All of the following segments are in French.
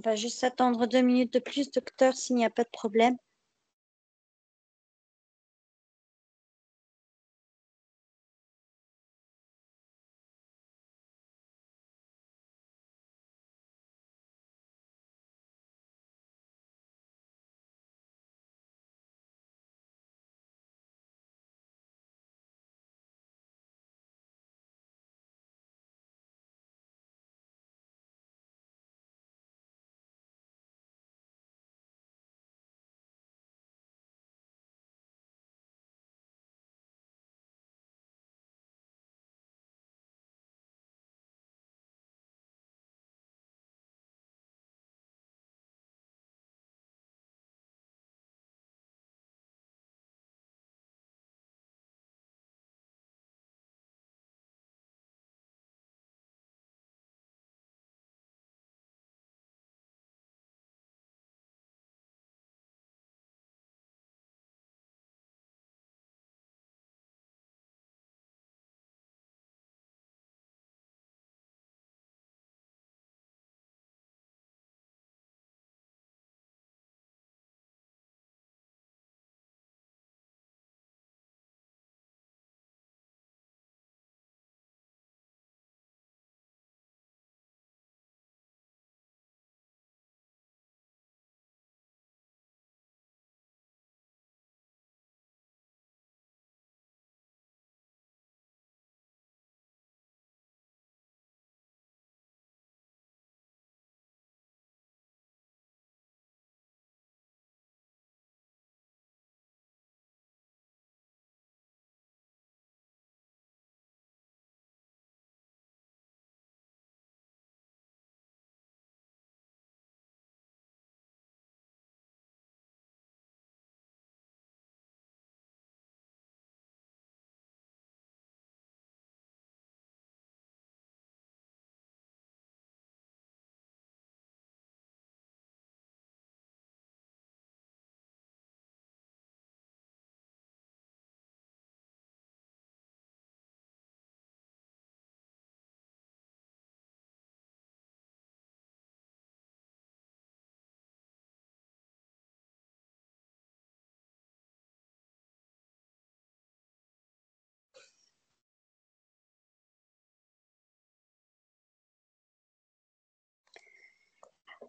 On va juste attendre 2 minutes de plus, docteur, s'il n'y a pas de problème.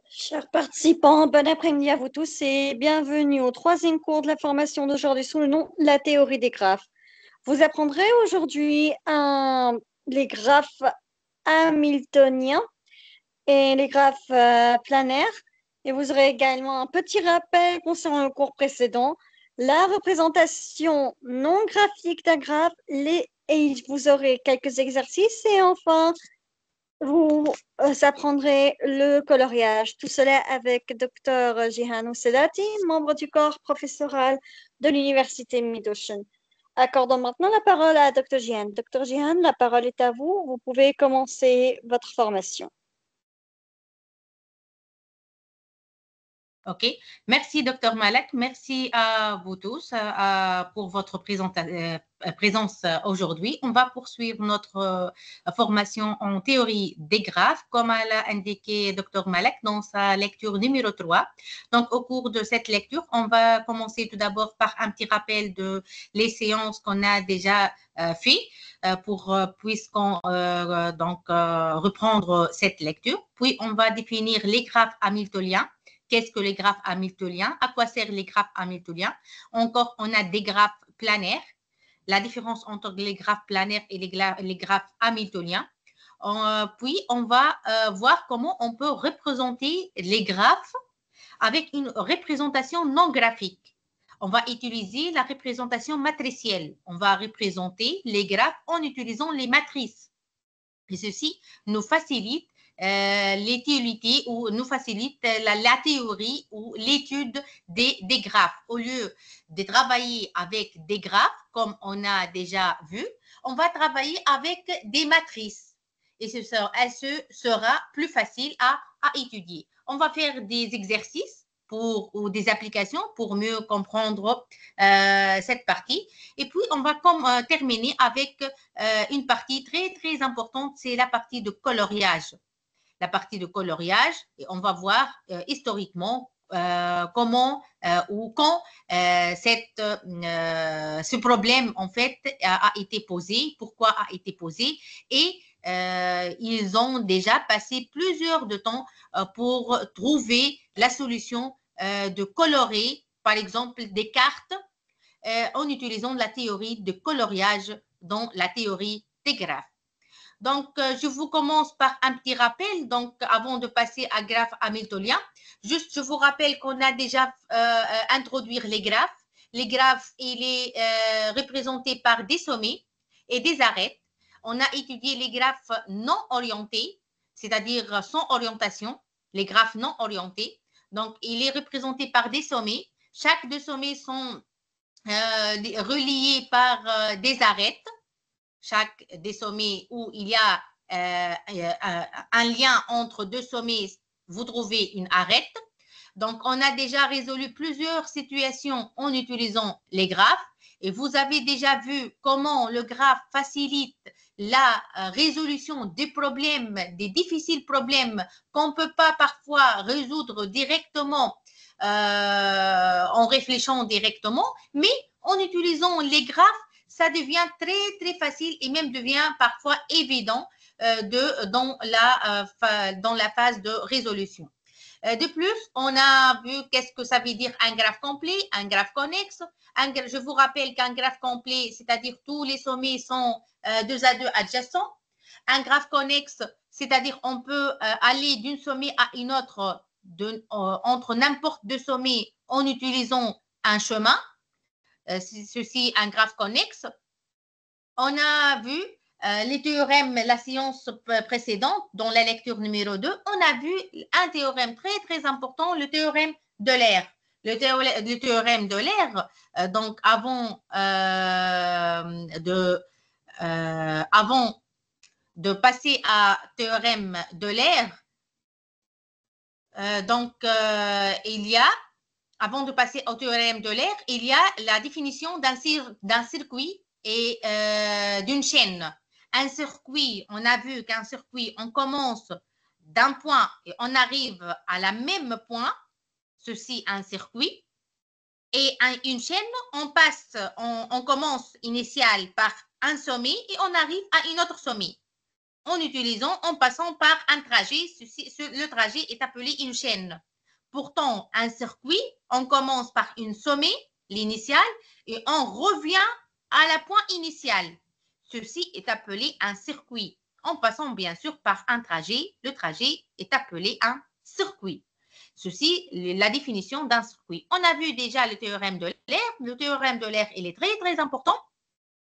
Chers participants, bon après-midi à vous tous et bienvenue au troisième cours de la formation d'aujourd'hui sous le nom La théorie des graphes. Vous apprendrez aujourd'hui les graphes hamiltoniens et les graphes planaires. Et vous aurez également un petit rappel concernant le cours précédent, la représentation non graphique d'un graphe, et vous aurez quelques exercices et enfin, vous apprendrez le coloriage. Tout cela avec Dr Jihan Sedati, membre du corps professoral de l'Université Mid-Ocean. Accordons maintenant la parole à Dr Jihan. Dr Jihan, la parole est à vous. Vous pouvez commencer votre formation. OK. Merci, Dr Malek. Merci à vous tous pour votre présence aujourd'hui. On va poursuivre notre formation en théorie des graphes, comme l'a indiqué Dr Malek dans sa lecture numéro 3. Donc, au cours de cette lecture, on va commencer tout d'abord par un petit rappel de les séances qu'on a déjà fait puisqu'on reprendre cette lecture. Puis, on va définir les graphes hamiltoniens. Qu'est-ce que les graphes hamiltoniens? À quoi servent les graphes hamiltoniens? Encore, on a des graphes planaires. La différence entre les graphes planaires et les graphes hamiltoniens. Puis, on va voir comment on peut représenter les graphes avec une représentation non graphique. On va utiliser la représentation matricielle. On va représenter les graphes en utilisant les matrices. Et ceci nous facilite l'utilité ou nous facilite la théorie ou l'étude des graphes. Au lieu de travailler avec des graphes, comme on a déjà vu, on va travailler avec des matrices. Et ce sera plus facile à étudier. On va faire des exercices ou des applications pour mieux comprendre cette partie. Et puis, on va terminer avec une partie très, très importante, c'est la partie de coloriage. La partie de coloriage, et on va voir historiquement comment ou quand ce problème en fait a été posé, pourquoi a été posé, et ils ont déjà passé plusieurs de temps pour trouver la solution de colorer, par exemple, des cartes en utilisant la théorie de coloriage dans la théorie des graphes. Donc, je vous commence par un petit rappel. Donc, avant de passer à graphes hamiltoniens, juste, je vous rappelle qu'on a déjà introduit les graphes. Les graphes, il est représenté par des sommets et des arêtes. On a étudié les graphes non orientés, c'est-à-dire sans orientation, les graphes non orientés. Donc, il est représenté par des sommets. Chaque deux sommets sont reliés par des arêtes. Chaque des sommets où il y a un lien entre deux sommets, vous trouvez une arête. Donc, on a déjà résolu plusieurs situations en utilisant les graphes et vous avez déjà vu comment le graphe facilite la résolution des problèmes, des difficiles problèmes qu'on ne peut pas parfois résoudre directement en réfléchissant directement, mais en utilisant les graphes, ça devient très, très facile et même devient parfois évident dans la phase de résolution. De plus, on a vu qu'est-ce que ça veut dire un graphe complet, un graphe connexe. Je vous rappelle qu'un graphe complet, c'est-à-dire tous les sommets sont 2 à 2 adjacents. Un graphe connexe, c'est-à-dire on peut aller d'une sommet à une autre entre n'importe deux sommets en utilisant un chemin. Ceci, un graphe connexe. On a vu les théorèmes, la séance précédente, dans la lecture numéro 2, on a vu un théorème très, très important, le théorème de l'air. Le théorème de l'air, donc avant de passer à théorème de l'air, il y a, avant de passer au théorème de l'air, il y a la définition d'un circuit et d'une chaîne. Un circuit, on a vu qu'un circuit, on commence d'un point et on arrive à la même point, ceci un circuit. Et une chaîne, on commence initial par un sommet et on arrive à un autre sommet. en passant par un trajet. Le trajet est appelé une chaîne. Pourtant, un circuit, on commence par une sommet, l'initiale, et on revient à la point initial. Ceci est appelé un circuit. En passant bien sûr par un trajet, le trajet est appelé un circuit. Ceci, la définition d'un circuit. On a vu déjà le théorème de l'air. Le théorème de l'air, il est très, très important.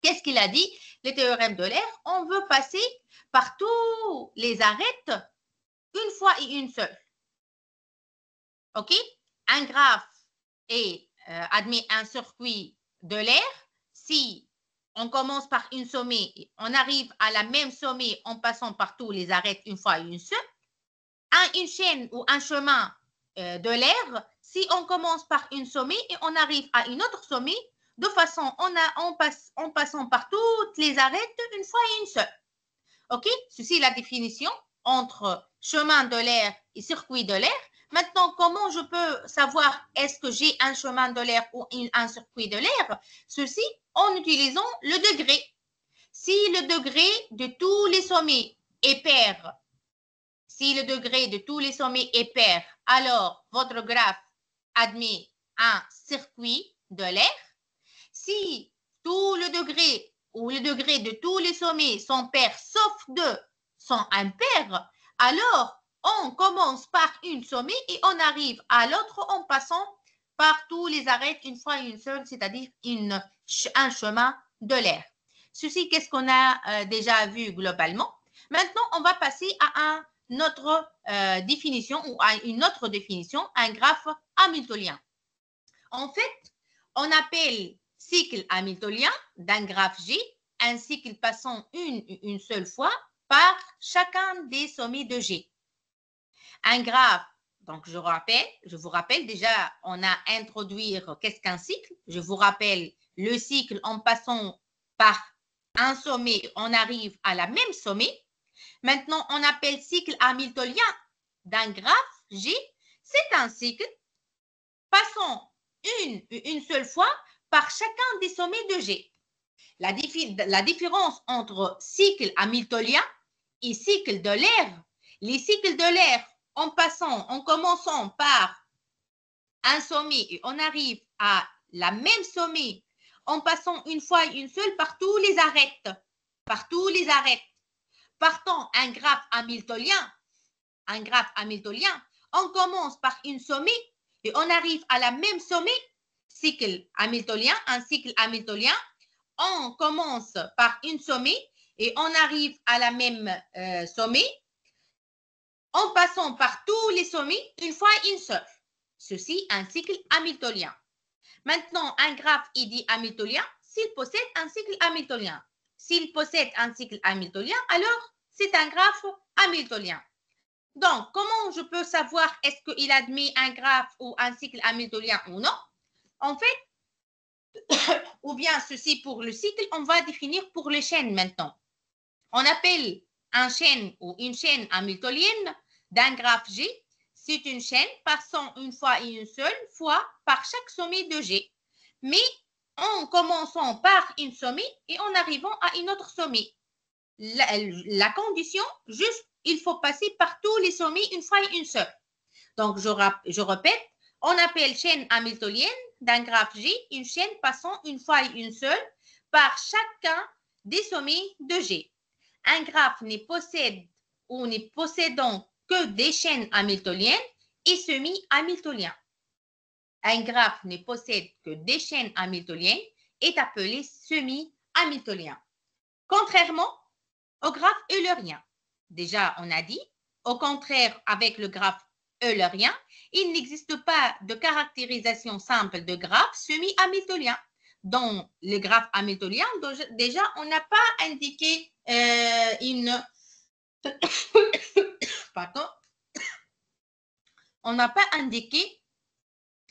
Qu'est-ce qu'il a dit? Le théorème de l'air, on veut passer par tous les arêtes une fois et une seule. OK? Un graphe admet un circuit de l'air. Si on commence par une sommet, on arrive à la même sommet en passant par tous les arêtes une fois et une seule. Une chaîne ou un chemin de l'air, si on commence par une sommet et on arrive à une autre sommet, de façon en passant par toutes les arêtes une fois et une seule. OK? Ceci est la définition entre chemin de l'air et circuit de l'air. Maintenant, comment je peux savoir est-ce que j'ai un chemin de l'air ou un circuit de l'air? Ceci en utilisant le degré. Si le degré de tous les sommets est pair, si le degré de tous les sommets est pair, alors votre graphe admet un circuit de l'air. Si tout le degré ou le degré de tous les sommets sont pairs sauf 2 sont impairs, alors on commence par une sommet et on arrive à l'autre en passant par tous les arêtes une fois une seule, c'est-à-dire un chemin de l'air. Ceci, qu'est-ce qu'on a déjà vu globalement? Maintenant, on va passer à une autre définition ou à une autre définition, un graphe hamiltonien. En fait, on appelle cycle hamiltonien d'un graphe G un cycle passant une seule fois par chacun des sommets de G. Un graphe, donc je vous rappelle déjà, on a introduit qu'est-ce qu'un cycle. Je vous rappelle le cycle en passant par un sommet, on arrive à la même sommet. Maintenant, on appelle cycle hamiltonien d'un graphe G. C'est un cycle passant une seule fois par chacun des sommets de G. La différence entre cycle hamiltonien et cycle de l'air, les cycles de l'air en commençant par un sommet et on arrive à la même sommet en passant une fois une seule par tous les arêtes. Partant un graphe hamiltonien, on commence par une sommet et on arrive à la même sommet, un cycle hamiltonien, on commence par une sommet et on arrive à la même sommet en passant par tous les sommets une fois une seule. Ceci, un cycle hamiltonien. Maintenant, un graphe est dit hamiltonien s'il possède un cycle hamiltonien. S'il possède un cycle hamiltonien, alors c'est un graphe hamiltonien. Donc, comment je peux savoir est-ce qu'il admet un graphe ou un cycle hamiltonien ou non? En fait, ou bien ceci pour le cycle, on va définir pour les chaînes maintenant. On appelle un chaîne ou une chaîne hamiltonienne d'un graphe G. C'est une chaîne passant une fois et une seule fois par chaque sommet de G. Mais en commençant par une sommet et en arrivant à une autre sommet. La condition, juste, il faut passer par tous les sommets une fois et une seule. Donc, je répète, on appelle chaîne hamiltonienne d'un graphe G une chaîne passant une fois et une seule par chacun des sommets de G. Un graphe ne possède ou ne possédant que des chaînes hamiltoniennes et semi-hamiltoniens. Un graphe ne possède que des chaînes hamiltoniennes est appelé semi-hamiltonien. Contrairement au graphe eulerien. Déjà, on a dit, au contraire, avec le graphe eulerien, il n'existe pas de caractérisation simple de graphe semi-hamiltonien. Dans le graphe hamiltonien, déjà, on n'a pas indiqué Pardon. On n'a pas indiqué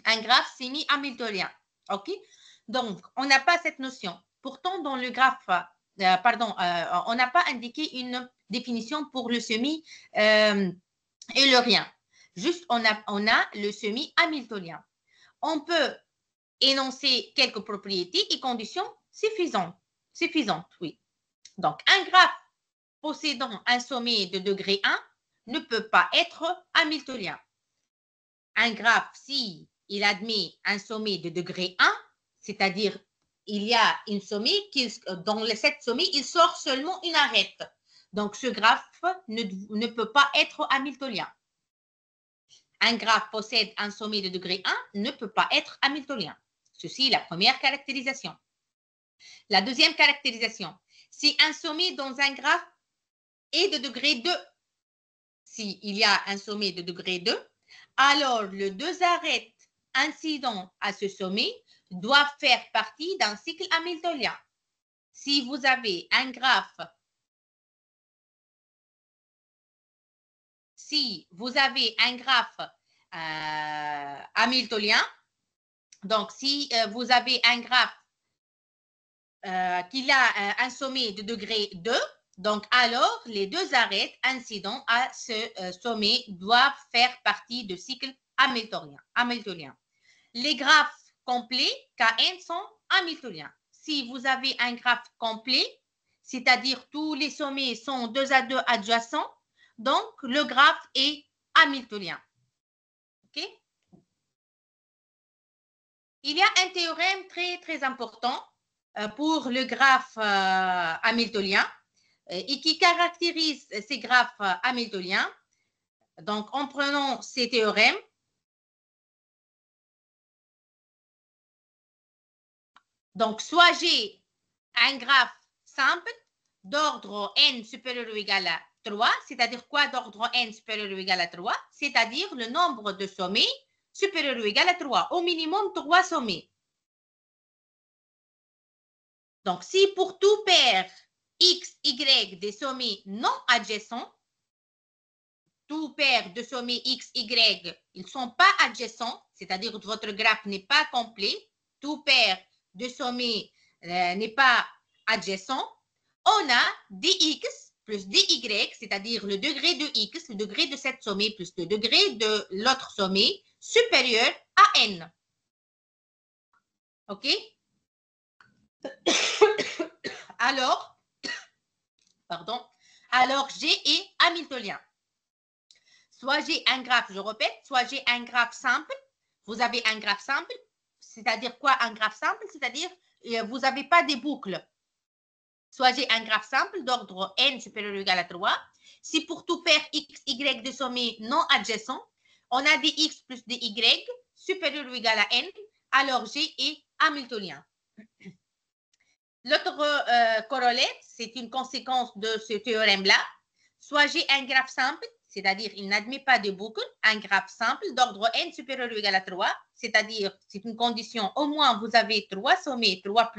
un graphe semi-hamiltonien. OK? Donc, on n'a pas cette notion. Pourtant, dans le graphe, on n'a pas indiqué une définition pour le semi-eulérien. Juste, on a le semi-hamiltonien. On peut énoncer quelques propriétés et conditions suffisantes, oui. Donc, un graphe possédant un sommet de degré 1 ne peut pas être hamiltonien. Un graphe, si il admet un sommet de degré 1, c'est-à-dire il y a une sommet, dans cette sommet, il sort seulement une arête. Donc, ce graphe ne peut pas être hamiltonien. Un graphe possède un sommet de degré 1, ne peut pas être hamiltonien. Ceci est la première caractérisation. La deuxième caractérisation, si un sommet dans un graphe est de degré 2, s'il y a un sommet de degré 2, alors les deux arêtes incidents à ce sommet doivent faire partie d'un cycle hamiltonien. Si vous avez un graphe, hamiltonien, donc si vous avez un graphe qui a un sommet de degré 2, donc alors les deux arêtes incidents à ce sommet doivent faire partie du cycle hamiltonien. Les graphes complets Kn sont hamiltoniens. Si vous avez un graphe complet, c'est-à-dire tous les sommets sont 2 à 2 adjacents, donc le graphe est hamiltonien. OK? Il y a un théorème très, très important pour le graphe hamiltonien et qui caractérise ces graphes hamiltoniens. Donc, en prenant ces théorèmes, donc soit j'ai un graphe simple d'ordre n supérieur ou égal à 3, c'est-à-dire quoi d'ordre n supérieur ou égal à 3? C'est-à-dire le nombre de sommets supérieur ou égal à 3, au minimum 3 sommets. Donc, si pour tout paire x, y des sommets non adjacents, tout paire de sommets x, y, ils ne sont pas adjacents, c'est-à-dire que votre graphe n'est pas complet, tout paire de sommets n'est pas adjacent, on a dx plus dy, c'est-à-dire le degré de x, le degré de cette sommet plus le degré de l'autre sommet supérieur à n. OK? Alors, G est hamiltonien. Soit j'ai un graphe, je répète, soit j'ai un graphe simple. Vous avez un graphe simple, c'est-à-dire quoi un graphe simple? C'est-à-dire vous n'avez pas des boucles. Soit j'ai un graphe simple d'ordre n supérieur ou égal à 3. Si pour tout paire x, y de sommets non adjacents, on a des x plus des y supérieur ou égal à n, alors G est hamiltonien. L'autre corollaire, c'est une conséquence de ce théorème-là. Soit j'ai un graphe simple, c'est-à-dire il n'admet pas de boucle, un graphe simple d'ordre n supérieur ou égal à 3, c'est-à-dire c'est une condition, au moins vous avez 3 sommets, 3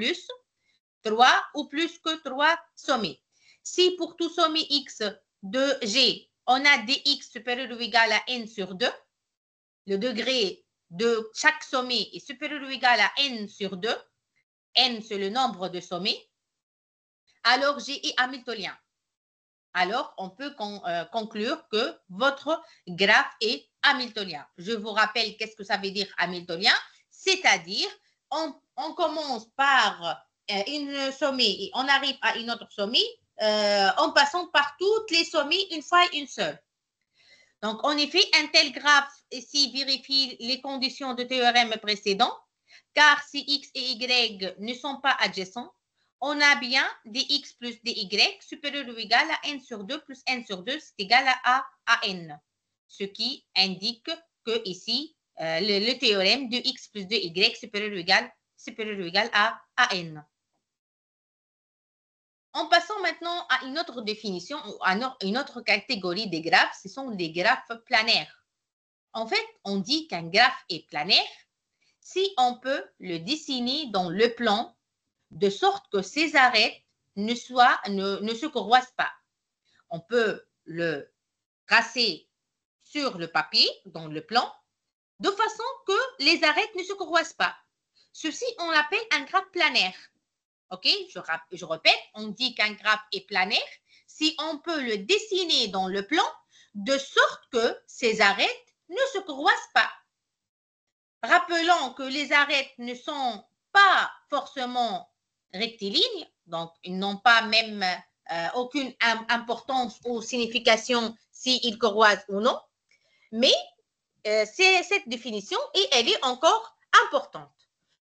ou plus que 3 sommets. Si pour tout sommet x de G, on a dx supérieur ou égal à n sur 2, le degré de chaque sommet est supérieur ou égal à n sur 2, n c'est le nombre de sommets, alors G est hamiltonien. Alors, on peut conclure que votre graphe est hamiltonien. Je vous rappelle qu'est-ce que ça veut dire hamiltonien, c'est-à-dire on commence par une sommet et on arrive à une autre sommet en passant par toutes les sommets une fois une seule. Donc, en effet, un tel graphe ici vérifie les conditions du théorème précédent, car si x et y ne sont pas adjacents, on a bien dx plus dy supérieur ou égal à n sur 2 plus n sur 2, c'est égal à n. Ce qui indique que ici, le théorème de x plus de y supérieur ou égal à n. En passant maintenant à une autre définition, à une autre catégorie des graphes, ce sont les graphes planaires. En fait, on dit qu'un graphe est planaire si on peut le dessiner dans le plan de sorte que ces arêtes ne se croisent pas. On peut le tracer sur le papier, dans le plan, de façon que les arêtes ne se croisent pas. Ceci, on l'appelle un graphe planaire. OK? Je répète, on dit qu'un graphe est planaire si on peut le dessiner dans le plan de sorte que ces arêtes ne se croisent pas. Rappelons que les arêtes ne sont pas forcément rectilignes, donc ils n'ont pas même aucune importance ou signification s'ils croisent ou non, mais c'est cette définition et elle est encore importante.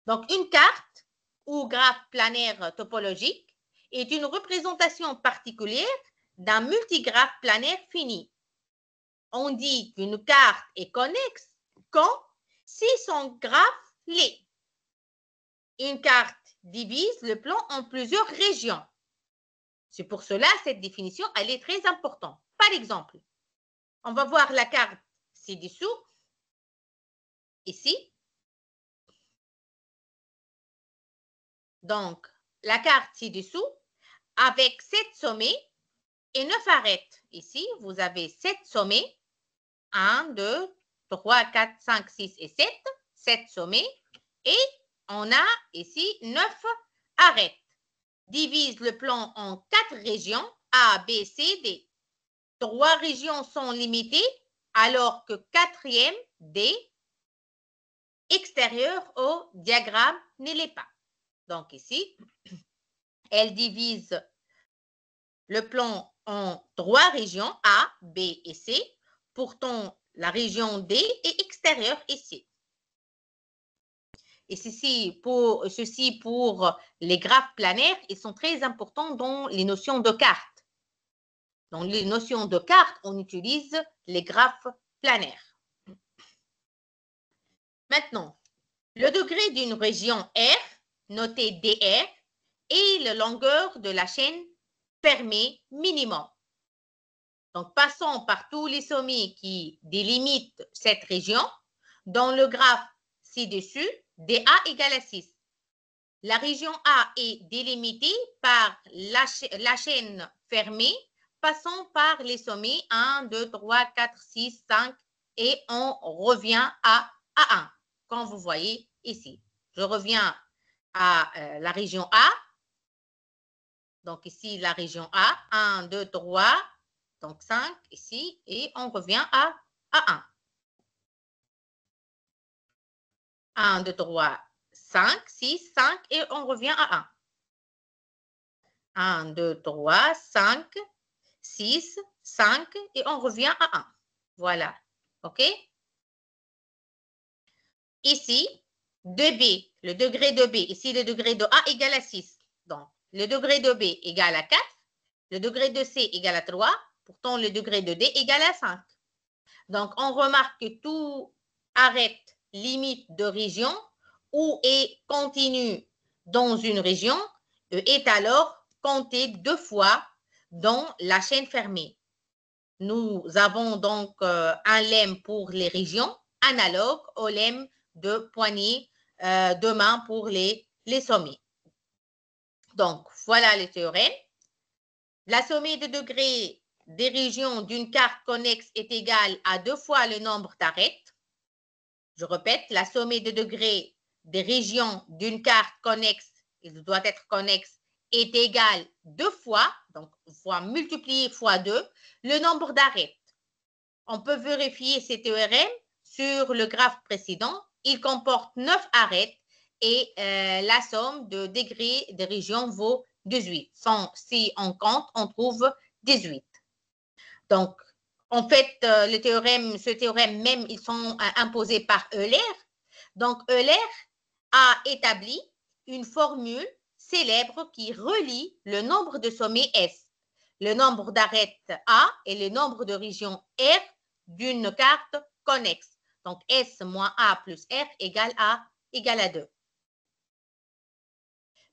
Donc, une carte ou graphe planaire topologique est une représentation particulière d'un multigraphe planaire fini. On dit qu'une carte est connexe quand si son graphe l'est. Une carte divise le plan en plusieurs régions. C'est pour cela cette définition, elle est très importante. Par exemple, on va voir la carte ci-dessous, ici. Donc, la carte ci-dessous, avec 7 sommets et 9 arêtes. Ici, vous avez 7 sommets. 1, 2, 3, 4, 5, 6 et 7. 7 sommets. Et on a ici 9 arêtes. Divise le plan en 4 régions, A, B, C, D. 3 régions sont limitées, alors que 4e, D, extérieur au diagramme, ne l'est pas. Donc ici, elle divise le plan en 3 régions, A, B et C. Pourtant, la région D est extérieure ici. Et ceci pour les graphes planaires, ils sont très importants dans les notions de cartes. Dans les notions de cartes, on utilise les graphes planaires. Maintenant, le degré d'une région R, noté DR, est la longueur de la chaîne fermée minimum. Donc, passons par tous les sommets qui délimitent cette région. Dans le graphe ci-dessus, DA égale à 6. La région A est délimitée par la chaîne fermée. Passons par les sommets 1, 2, 3, 4, 6, 5 et on revient à A1, comme vous voyez ici. Je reviens à la région A. Donc ici, la région A, 1, 2, 3, donc 5 ici, et on revient à A1. 1, 2, 3, 5, 6, 5 et on revient à 1. 1, 2, 3, 5, 6, 5 et on revient à 1. Voilà. OK? Ici, 2B, le degré de B. Ici, le degré de A égale à 6. Donc, le degré de B égale à 4. Le degré de C égale à 3. Pourtant, le degré de D égale à 5. Donc, on remarque que tout arrête limite de région ou est continu dans une région est alors compté 2 fois dans la chaîne fermée. Nous avons donc un lemme pour les régions analogue au lemme de poignée de main pour les sommets. Donc, voilà le théorème. La sommée de degrés des régions d'une carte connexe est égale à 2 fois le nombre d'arêtes. Je répète, la sommée de degrés des régions d'une carte connexe, il doit être connexe, est égale 2 fois, donc fois multiplié fois 2, le nombre d'arêtes. On peut vérifier ces théorèmes sur le graphe précédent. Il comporte 9 arêtes et la somme de degrés de région vaut 18. Si on compte, on trouve 18. Donc, en fait, ce théorème même, ils sont imposés par Euler. Donc, Euler a établi une formule célèbre qui relie le nombre de sommets S, le nombre d'arêtes A et le nombre de régions R d'une carte connexe. Donc, S moins A plus R égale à 2.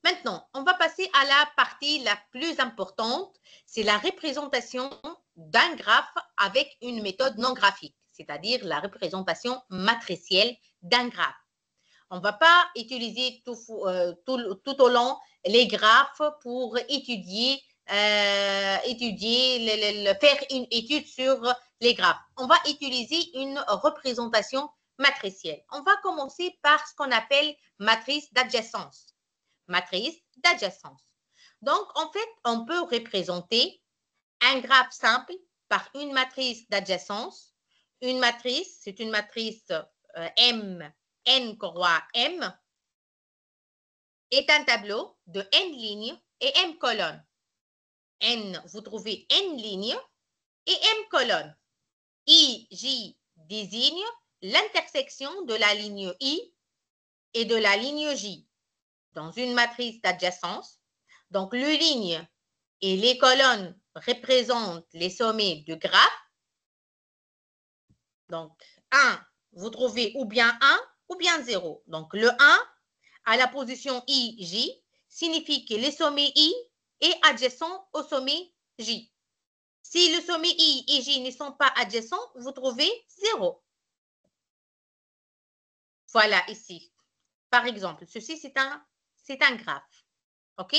Maintenant, on va passer à la partie la plus importante, c'est la représentation d'un graphe avec une méthode non graphique, c'est-à-dire la représentation matricielle d'un graphe. On ne va pas utiliser tout au long les graphes pour étudier, faire une étude sur les graphes. On va utiliser une représentation matricielle. On va commencer par ce qu'on appelle matrice d'adjacence. Matrice d'adjacence. Donc, en fait, on peut représenter un graphe simple par une matrice d'adjacence. Une matrice, c'est une matrice M, N croix M, est un tableau de N lignes et M colonnes. N, vous trouvez N lignes et M colonnes. I, J désigne l'intersection de la ligne I et de la ligne J dans une matrice d'adjacence. Donc, les lignes et les colonnes représentent les sommets du graphe. Donc, 1, vous trouvez ou bien 1 ou bien 0. Donc, le 1 à la position I, J signifie que le sommet I est adjacent au sommet J. Si le sommet I et J ne sont pas adjacents, vous trouvez 0. Voilà ici. Par exemple, ceci, c'est un graphe. OK?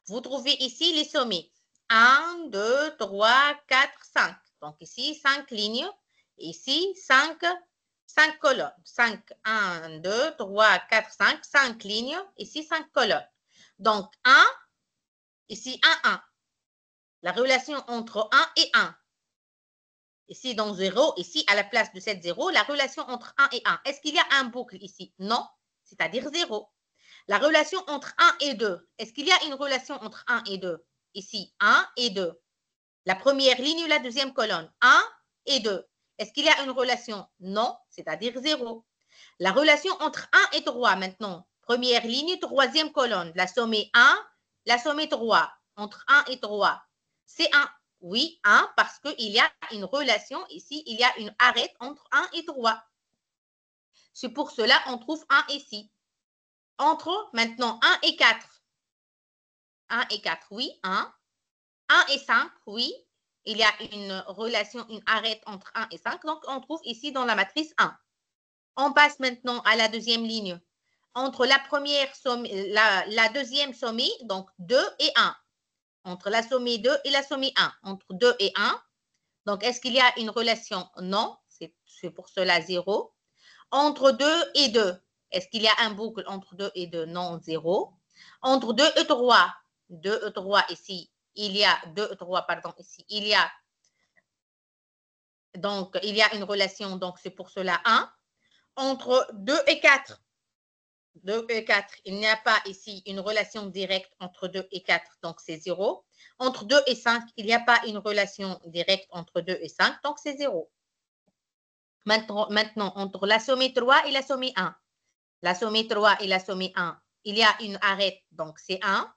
Vous trouvez ici les sommets. 1, 2, 3, 4, 5. Donc ici, 5 lignes. Ici, 5 colonnes. 5, 1, 2, 3, 4, 5. 5 lignes. Ici, 5 colonnes. Donc 1, ici 1, 1. La relation entre 1 et 1. Ici, dans 0, ici, à la place de cette 0, la relation entre 1 et 1. Est-ce qu'il y a un boucle ici? Non, c'est-à-dire 0. La relation entre 1 et 2. Est-ce qu'il y a une relation entre 1 et 2? Ici, 1 et 2. La première ligne ou la deuxième colonne. 1 et 2. Est-ce qu'il y a une relation? Non, c'est-à-dire 0. La relation entre 1 et 3 maintenant. Première ligne, troisième colonne. La sommet 1, la sommet 3. Entre 1 et 3. C'est 1. Oui, 1 parce qu'il y a une relation ici. Il y a une arête entre 1 et 3. C'est pour cela qu'on trouve 1 ici. Entre maintenant 1 et 4. 1 et 4, oui, 1. 1 et 5, oui. Il y a une relation, une arête entre 1 et 5. Donc, on trouve ici dans la matrice 1. On passe maintenant à la deuxième ligne. Entre la première sommet, la deuxième sommet, donc 2 et 1. Entre la sommet 2 et la sommet 1. Entre 2 et 1. Donc, est-ce qu'il y a une relation? Non, c'est pour cela 0. Entre 2 et 2. Est-ce qu'il y a un boucle entre 2 et 2? Non, 0. Entre 2 et 3. 2 et 3 ici. Il y a 2 et 3, pardon, ici. Il y a une relation, donc c'est pour cela 1. Entre 2 et 4. 2 et 4, il n'y a pas ici une relation directe entre 2 et 4, donc c'est 0. Entre 2 et 5, il n'y a pas une relation directe entre 2 et 5, donc c'est 0. Maintenant, entre la sommet 3 et la sommet 1. La sommet 3 et la sommet 1, il y a une arête, donc c'est 1.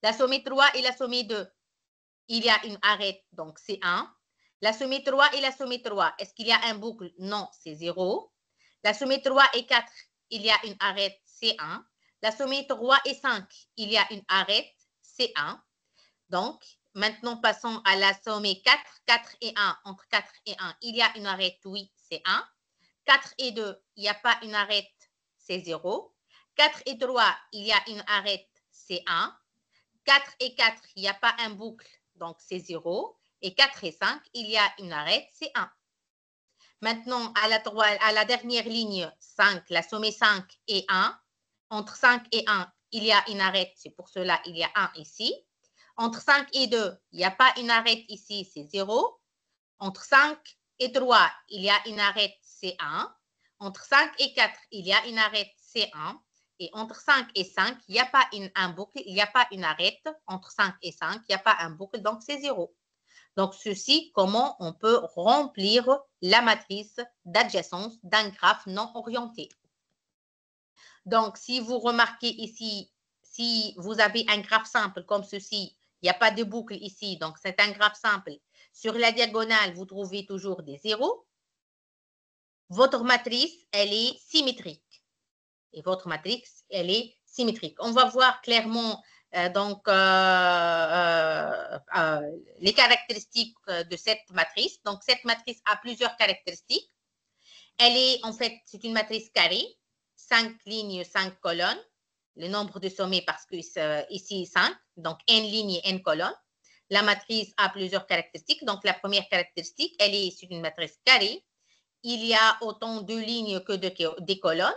La sommet 3 et la sommet 2, il y a une arête, donc c'est 1. La sommet 3 et la sommet 3, est-ce qu'il y a un boucle? Non, c'est 0. La sommet 3 et 4, il y a une arête, c'est 1. La sommet 3 et 5, il y a une arête, c'est 1. Donc, maintenant, passons à la sommet 4. 4 et 1, entre 4 et 1, il y a une arête, oui, c'est 1. 4 et 2, il n'y a pas une arête, c'est 0. 4 et 3, il y a une arête, c'est 1. 4 et 4, il n'y a pas un boucle, donc c'est 0. Et 4 et 5, il y a une arête, c'est 1. Maintenant, à la dernière ligne, 5, la sommet 5 et 1. Entre 5 et 1, il y a une arête, c'est pour cela il y a 1 ici. Entre 5 et 2, il n'y a pas une arête ici, c'est 0. Entre 5 et 3, il y a une arête, c'est 1. Entre 5 et 4, il y a une arête, c'est 1. Et entre 5 et 5, il n'y a pas un boucle, il n'y a pas une arête. Entre 5 et 5, il n'y a pas un boucle, donc c'est 0. Donc, ceci, comment on peut remplir la matrice d'adjacence d'un graphe non orienté. Donc, si vous remarquez ici, si vous avez un graphe simple comme ceci, il n'y a pas de boucle ici, donc c'est un graphe simple. Sur la diagonale, vous trouvez toujours des zéros. Votre matrice, elle est symétrique. Et votre matrice, elle est symétrique. On va voir clairement les caractéristiques de cette matrice. Donc, cette matrice a plusieurs caractéristiques. Elle est, en fait, c'est une matrice carrée, 5 lignes, 5 colonnes. Le nombre de sommets, parce que ici, 5, donc n lignes, n colonnes. La matrice a plusieurs caractéristiques. Donc, la première caractéristique, elle est sur une matrice carrée. Il y a autant de lignes que des colonnes.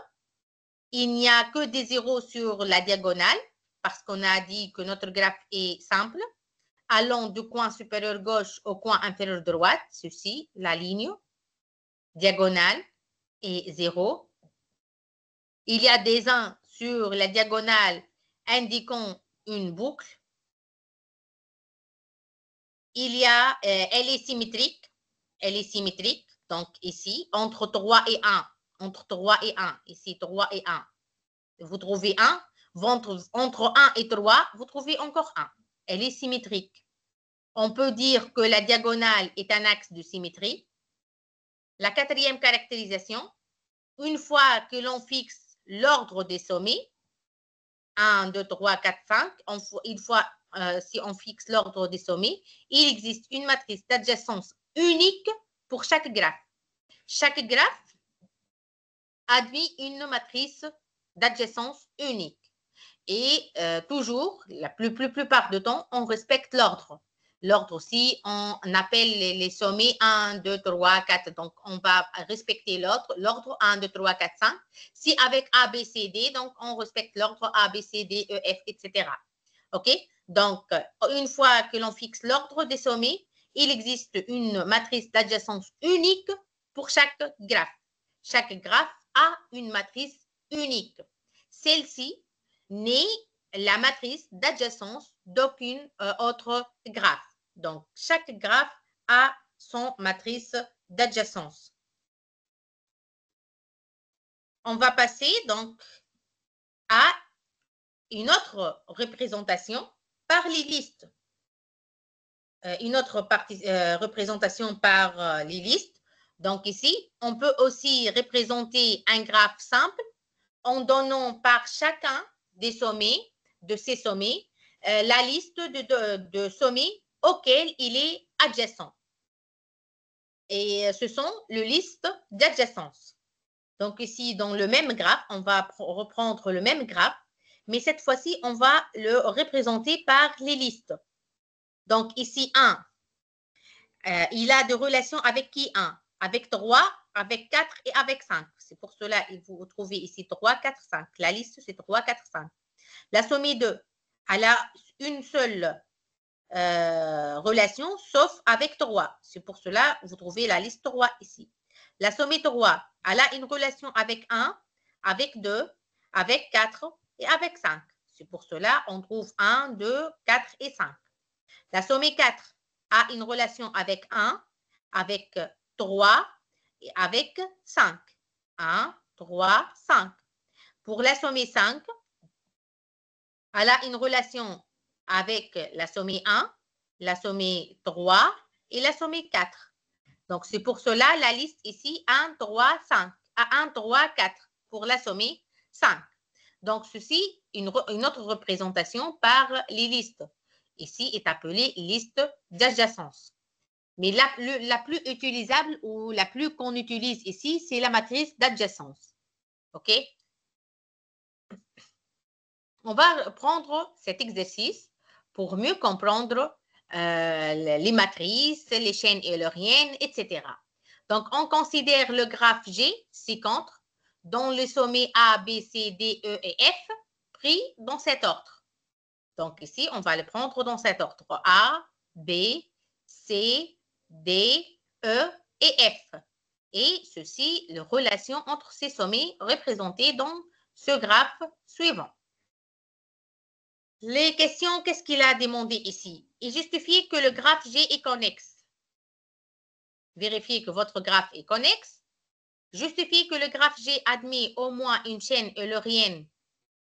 Il n'y a que des zéros sur la diagonale, parce qu'on a dit que notre graphe est simple, allant du coin supérieur gauche au coin inférieur droite, ceci, la ligne diagonale est 0. Il y a des 1 sur la diagonale indiquant une boucle. elle est symétrique. Elle est symétrique. Donc, ici, entre 3 et 1. Entre 3 et 1. Ici, 3 et 1. Vous trouvez 1. Entre 1 et 3, vous trouvez encore 1. Elle est symétrique. On peut dire que la diagonale est un axe de symétrie. La quatrième caractérisation, une fois que l'on fixe l'ordre des sommets, 1, 2, 3, 4, 5, si on fixe l'ordre des sommets, il existe une matrice d'adjacence unique pour chaque graphe. Chaque graphe admet une matrice d'adjacence unique. Et toujours, la plupart du temps, on respecte l'ordre. L'ordre aussi, on appelle les sommets 1, 2, 3, 4. Donc, on va respecter l'ordre 1, 2, 3, 4, 5. Si avec A, B, C, D, donc on respecte l'ordre A, B, C, D, E, F, etc. OK? Donc, une fois que l'on fixe l'ordre des sommets, il existe une matrice d'adjacence unique pour chaque graphe. Chaque graphe a une matrice unique. Celle-ci n'est la matrice d'adjacence d'aucune autre graphe. Donc, chaque graphe a son matrice d'adjacence. On va passer donc à une autre représentation par les listes. Une autre représentation par les listes. Donc ici, on peut aussi représenter un graphe simple en donnant par chacun des sommets, de ces sommets, la liste de sommets auxquels il est adjacent. Et ce sont les listes d'adjacence. Donc ici, dans le même graphe, on va reprendre le même graphe, mais cette fois-ci, on va le représenter par les listes. Donc ici, 1, il a des relations avec qui 1? Avec 3, avec 4 et avec 5. C'est pour cela que vous trouvez ici 3, 4, 5. La liste, c'est 3, 4, 5. La sommée 2, elle a une seule relation, sauf avec 3. C'est pour cela que vous trouvez la liste 3 ici. La sommée 3, elle a une relation avec 1, avec 2, avec 4 et avec 5. C'est pour cela qu'on trouve 1, 2, 4 et 5. La sommée 4 a une relation avec 1, avec 3 et avec 5. 1, 3, 5. Pour la sommée 5, elle a une relation avec la sommée 1, la sommée 3 et la sommée 4. Donc, c'est pour cela la liste ici 1, 3, 5. 1, 3, 4 pour la sommée 5. Donc, ceci, une autre représentation par les listes. Ici est appelée liste d'adjacence. Mais la plus utilisable ou la plus qu'on utilise ici, c'est la matrice d'adjacence. OK? On va prendre cet exercice pour mieux comprendre les matrices, les chaînes eulériennes, etc. Donc, on considère le graphe G, ci-contre, dont les sommets A, B, C, D, E et F, pris dans cet ordre. Donc, ici, on va le prendre dans cet ordre. A, B, C, D, E et F. Et ceci, les relations entre ces sommets représentés dans ce graphe suivant. Les questions, qu'est-ce qu'il a demandé ici? Il justifie que le graphe G est connexe. Vérifiez que votre graphe est connexe. Justifiez que le graphe G admet au moins une chaîne eulérienne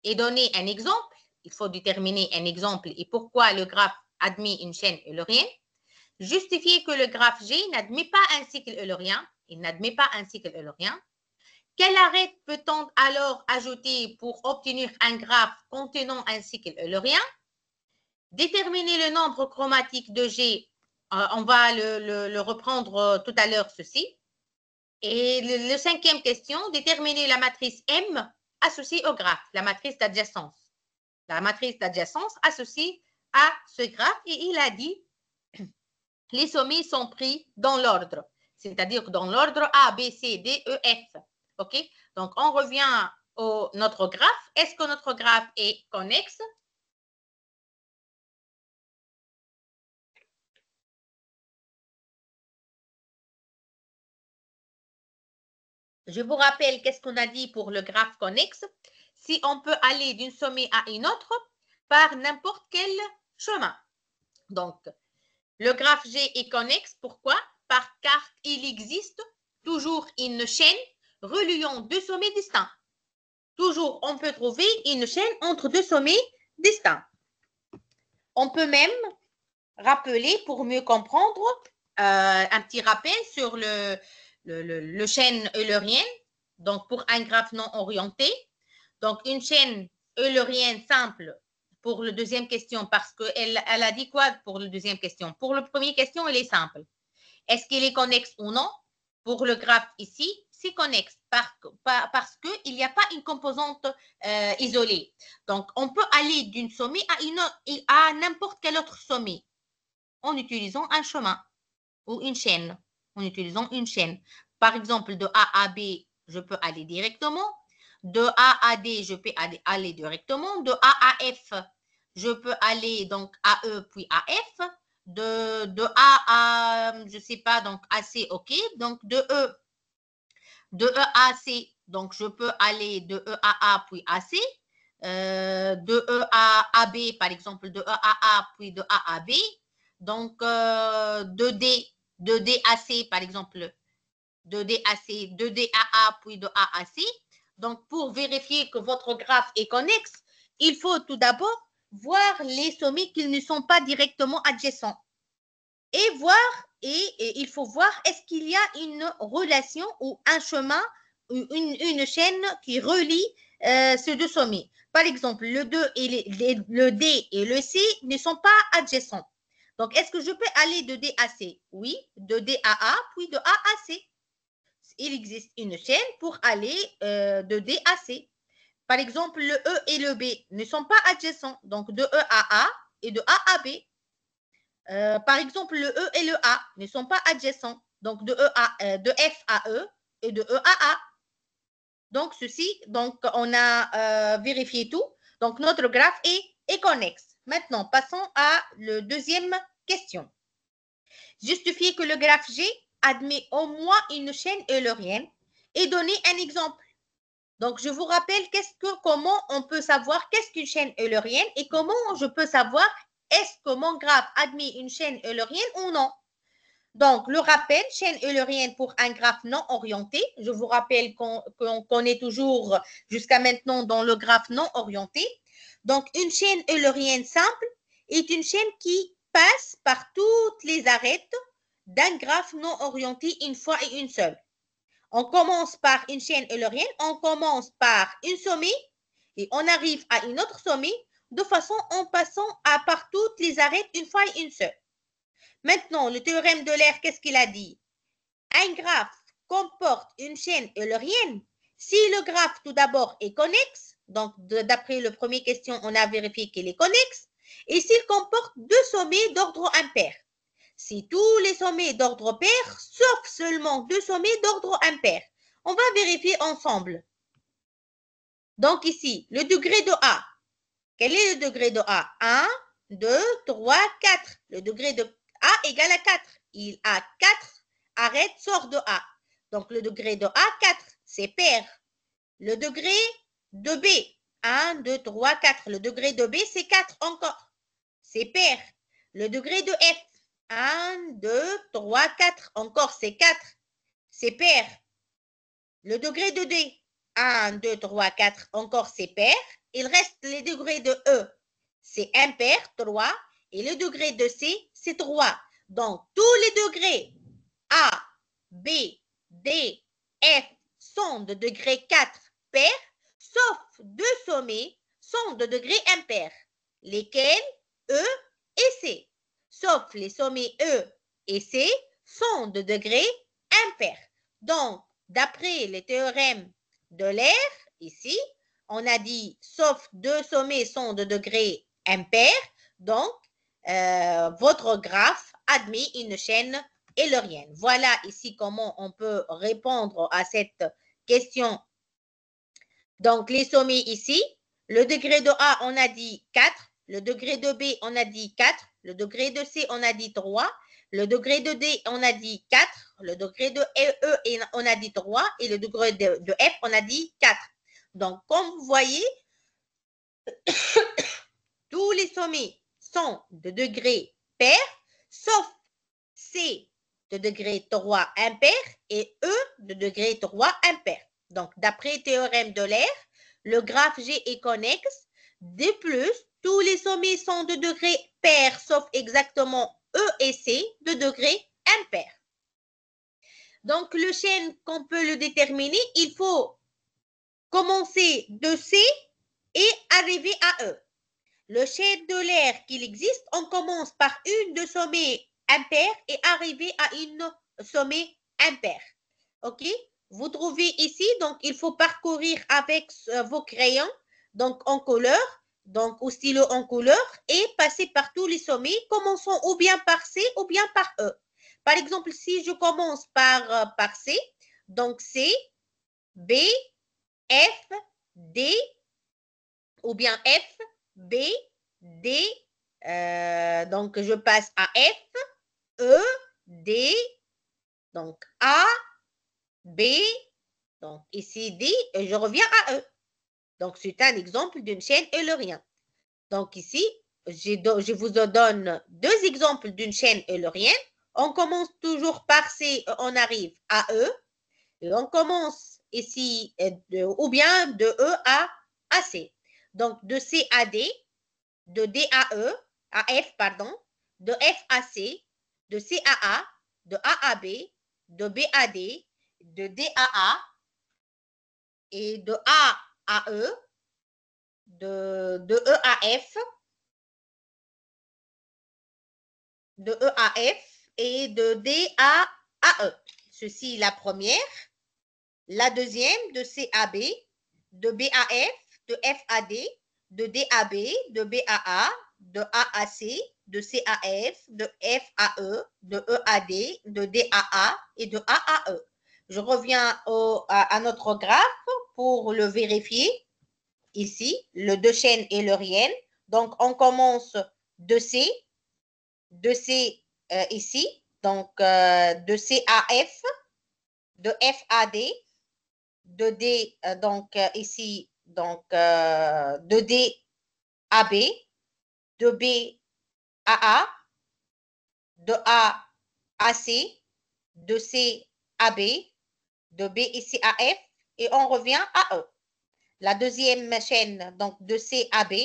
et donner un exemple. Il faut déterminer un exemple et pourquoi le graphe admet une chaîne eulérienne. Justifier que le graphe G n'admet pas un cycle eulérien. Il n'admet pas un cycle eulérien. Quelle arête peut-on alors ajouter pour obtenir un graphe contenant un cycle eulérien? Déterminer le nombre chromatique de G. On va le reprendre tout à l'heure, ceci. Et la cinquième question, déterminer la matrice M associée au graphe, la matrice d'adjacence. La matrice d'adjacence associée à ce graphe et il a dit les sommets sont pris dans l'ordre, c'est-à-dire dans l'ordre A, B, C, D, E, F. OK? Donc, on revient à notre graphe. Est-ce que notre graphe est connexe? Je vous rappelle qu'est-ce qu'on a dit pour le graphe connexe. Si on peut aller d'une sommet à une autre par n'importe quel chemin. Donc, Le graphe G est connexe. Pourquoi? Car il existe toujours une chaîne reliant deux sommets distincts. Toujours, on peut trouver une chaîne entre deux sommets distincts. On peut même rappeler, pour mieux comprendre, un petit rappel sur le chaîne eulérienne. Donc, pour un graphe non orienté. Donc, une chaîne eulérienne simple pour la deuxième question, parce qu'elle a dit quoi pour la deuxième question? Pour la première question, elle est simple. Est-ce qu'il est connexe ou non? Pour le graphe ici, c'est connexe parce qu'il n'y a pas une composante isolée. Donc, on peut aller d'une sommet à n'importe quel autre sommet en utilisant un chemin ou une chaîne. En utilisant une chaîne. Par exemple, de A à B, je peux aller directement. De A à D, je peux aller directement. De A à F, je peux aller donc à E puis à F. De A à, je ne sais pas, donc à C, ok. Donc de E à C, donc je peux aller de E à A puis à C. De E à B, par exemple, de E à A puis de A à B. Donc de D à C, par exemple, de D à C, de D à A, puis de A à C. Donc, pour vérifier que votre graphe est connexe, il faut tout d'abord voir les sommets qui ne sont pas directement adjacents. Et il faut voir est-ce qu'il y a une relation ou un chemin ou une chaîne qui relie ces deux sommets. Par exemple, le D et le C ne sont pas adjacents. Donc, est-ce que je peux aller de D à C? Oui, de D à A, puis de A à C. Il existe une chaîne pour aller de D à C. Par exemple, le E et le B ne sont pas adjacents. Donc, de E à A et de A à B. Par exemple, le E et le A ne sont pas adjacents. Donc, de F à E et de E à A. Donc, on a vérifié tout. Donc, notre graphe est connexe. Maintenant, passons à la deuxième question. Justifier que le graphe G admet au moins une chaîne eulérienne et donner un exemple. Donc, je vous rappelle comment on peut savoir qu'est-ce qu'une chaîne eulérienne et comment je peux savoir est-ce que mon graphe admet une chaîne eulérienne ou non. Donc, le rappel, chaîne eulérienne pour un graphe non orienté. Je vous rappelle qu'on est toujours jusqu'à maintenant dans le graphe non orienté. Donc, une chaîne eulérienne simple est une chaîne qui passe par toutes les arêtes d'un graphe non orienté une fois et une seule. On commence par une chaîne eulérienne, on commence par une sommet et on arrive à une autre sommet de façon en passant par toutes les arêtes une fois et une seule. Maintenant, le théorème d'Euler, qu'est-ce qu'il a dit? Un graphe comporte une chaîne eulérienne si le graphe tout d'abord est connexe, donc d'après la première question, on a vérifié qu'il est connexe, et s'il comporte deux sommets d'ordre impair. Si tous les sommets d'ordre pair, sauf seulement deux sommets d'ordre impair. On va vérifier ensemble. Donc ici, le degré de A. Quel est le degré de A? 1, 2, 3, 4. Le degré de A égale à 4. Il a 4 arêtes sort de A. Donc le degré de A, 4, c'est pair. Le degré de B, 1, 2, 3, 4. Le degré de B, c'est 4 encore. C'est pair. Le degré de F, 1, 2, 3, 4. Encore, c'est 4. C'est pair. Le degré de D, 1, 2, 3, 4. Encore, c'est pair. Il reste les degrés de E. C'est impair, 3. Et le degré de C, c'est 3. Donc, tous les degrés A, B, D, F sont de degré 4 pair, sauf deux sommets sont de degré impair, lesquels E et C. Sauf les sommets E et C sont de degré impair. Donc, d'après le théorème d'Euler, ici, on a dit sauf deux sommets sont de degré impair, donc votre graphe admet une chaîne eulérienne. Voilà ici comment on peut répondre à cette question. Donc, les sommets ici, le degré de A, on a dit 4, le degré de B, on a dit 4, le degré de C, on a dit 3, le degré de D, on a dit 4, le degré de E, on a dit 3, et le degré de F, on a dit 4. Donc, comme vous voyez, tous les sommets sont de degré pair, sauf C de degré 3 impair et E de degré 3 impair. Donc, d'après théorème d'Euler, le graphe G est connexe. De plus, tous les sommets sont de degré pair, sauf exactement E et C de degré impair. Donc, le chaîne, qu'on peut le déterminer, il faut commencer de C et arriver à E. Le chaîne de l'air qu'il existe, on commence par une de sommet impair et arriver à une sommet impair. OK? Vous trouvez ici, donc il faut parcourir avec vos crayons, donc en couleur, donc au stylo en couleur, et passer par tous les sommets, commençons ou bien par C ou bien par E. Par exemple, si je commence par C, donc C, B, F, D, ou bien F, B, D, donc je passe à F, E, D, donc A, B, donc ici D, et je reviens à E. Donc c'est un exemple d'une chaîne eulérien. Donc ici, je vous donne deux exemples d'une chaîne eulérienne. On commence toujours par C, on arrive à E, et on commence ici, ou bien de E à C. Donc de C à D, de D à E, à F, pardon, de F à C, de C à A, de A à B, de B à D, de D à A, et de A à E, de E à F, de E à F, et de D à E. Ceci la première. La deuxième, de C à B, de B à F, de F à D, de D à B, de B à A, de A à C, de C à F, de F à E, de E à D, de D à A et de A à E. Je reviens à notre graphe pour le vérifier. Ici, le deux chaînes eulériennes. Donc, on commence de C ici, donc de C à F, de F à D, de D, donc ici, donc de D à B, de B à A, de A à C, de C à B, de B ici à F, et on revient à E. La deuxième chaîne, donc de C à B,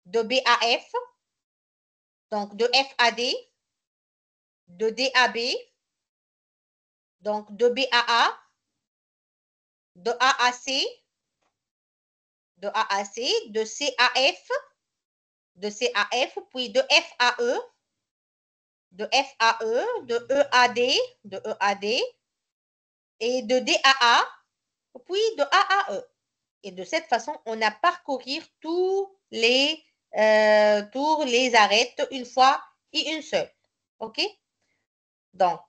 de B à F, donc de F à D, de D à B, donc de B à A, de A à C, de A à C, de C à F, de C à F, puis de F à E, de F à E, de E à D, de E à D, et de D à A, puis de A à E. Et de cette façon, on a parcouru tous les arêtes une fois et une seule. OK? Donc,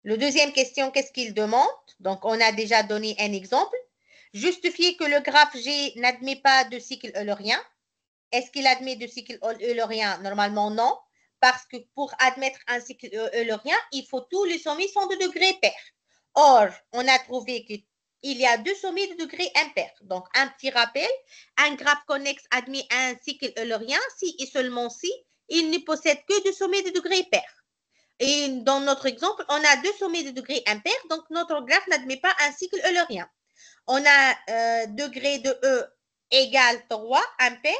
la deuxième question, qu'est-ce qu'il demande? Donc, on a déjà donné un exemple. Justifier que le graphe G n'admet pas de cycle eulérien. Est-ce qu'il admet de cycle eulérien? Normalement, non. Parce que pour admettre un cycle eulérien, il faut tous les sommets sont de degré pair. Or, on a trouvé qu'il y a deux sommets de degré impair. Donc, un petit rappel, un graphe connexe admet un cycle eulérien si et seulement si il ne possède que deux sommets de degré pair. Et dans notre exemple, on a deux sommets de degré impair, donc notre graphe n'admet pas un cycle eulérien. On a degré de E égale 3 ampères.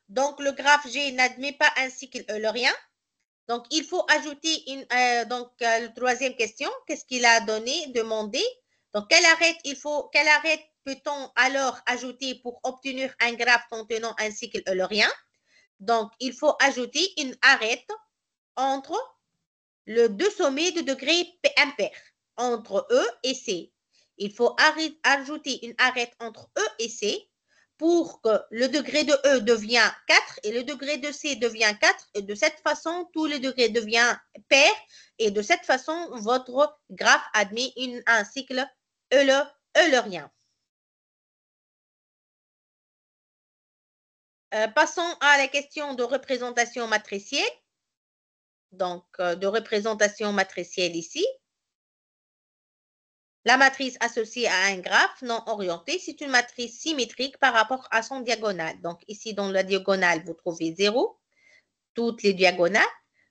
Donc, le graphe G n'admet pas un cycle eulérien. Donc, il faut ajouter la troisième question. Qu'est-ce qu'il a demandé? Donc, quelle arête peut-on alors ajouter pour obtenir un graphe contenant un cycle eulérien? Donc, il faut ajouter une arête entre le deux sommets de degré impair, entre E et C. Il faut ajouter une arête entre E et C pour que le degré de E devient 4 et le degré de C devient 4. Et de cette façon, tous les degrés deviennent pairs. Et de cette façon, votre graphe admet un cycle eulérien. Passons à la question de représentation matricielle. Donc, de représentation matricielle ici. La matrice associée à un graphe non orienté, c'est une matrice symétrique par rapport à son diagonale. Donc, ici, dans la diagonale, vous trouvez 0. toutes les diagonales.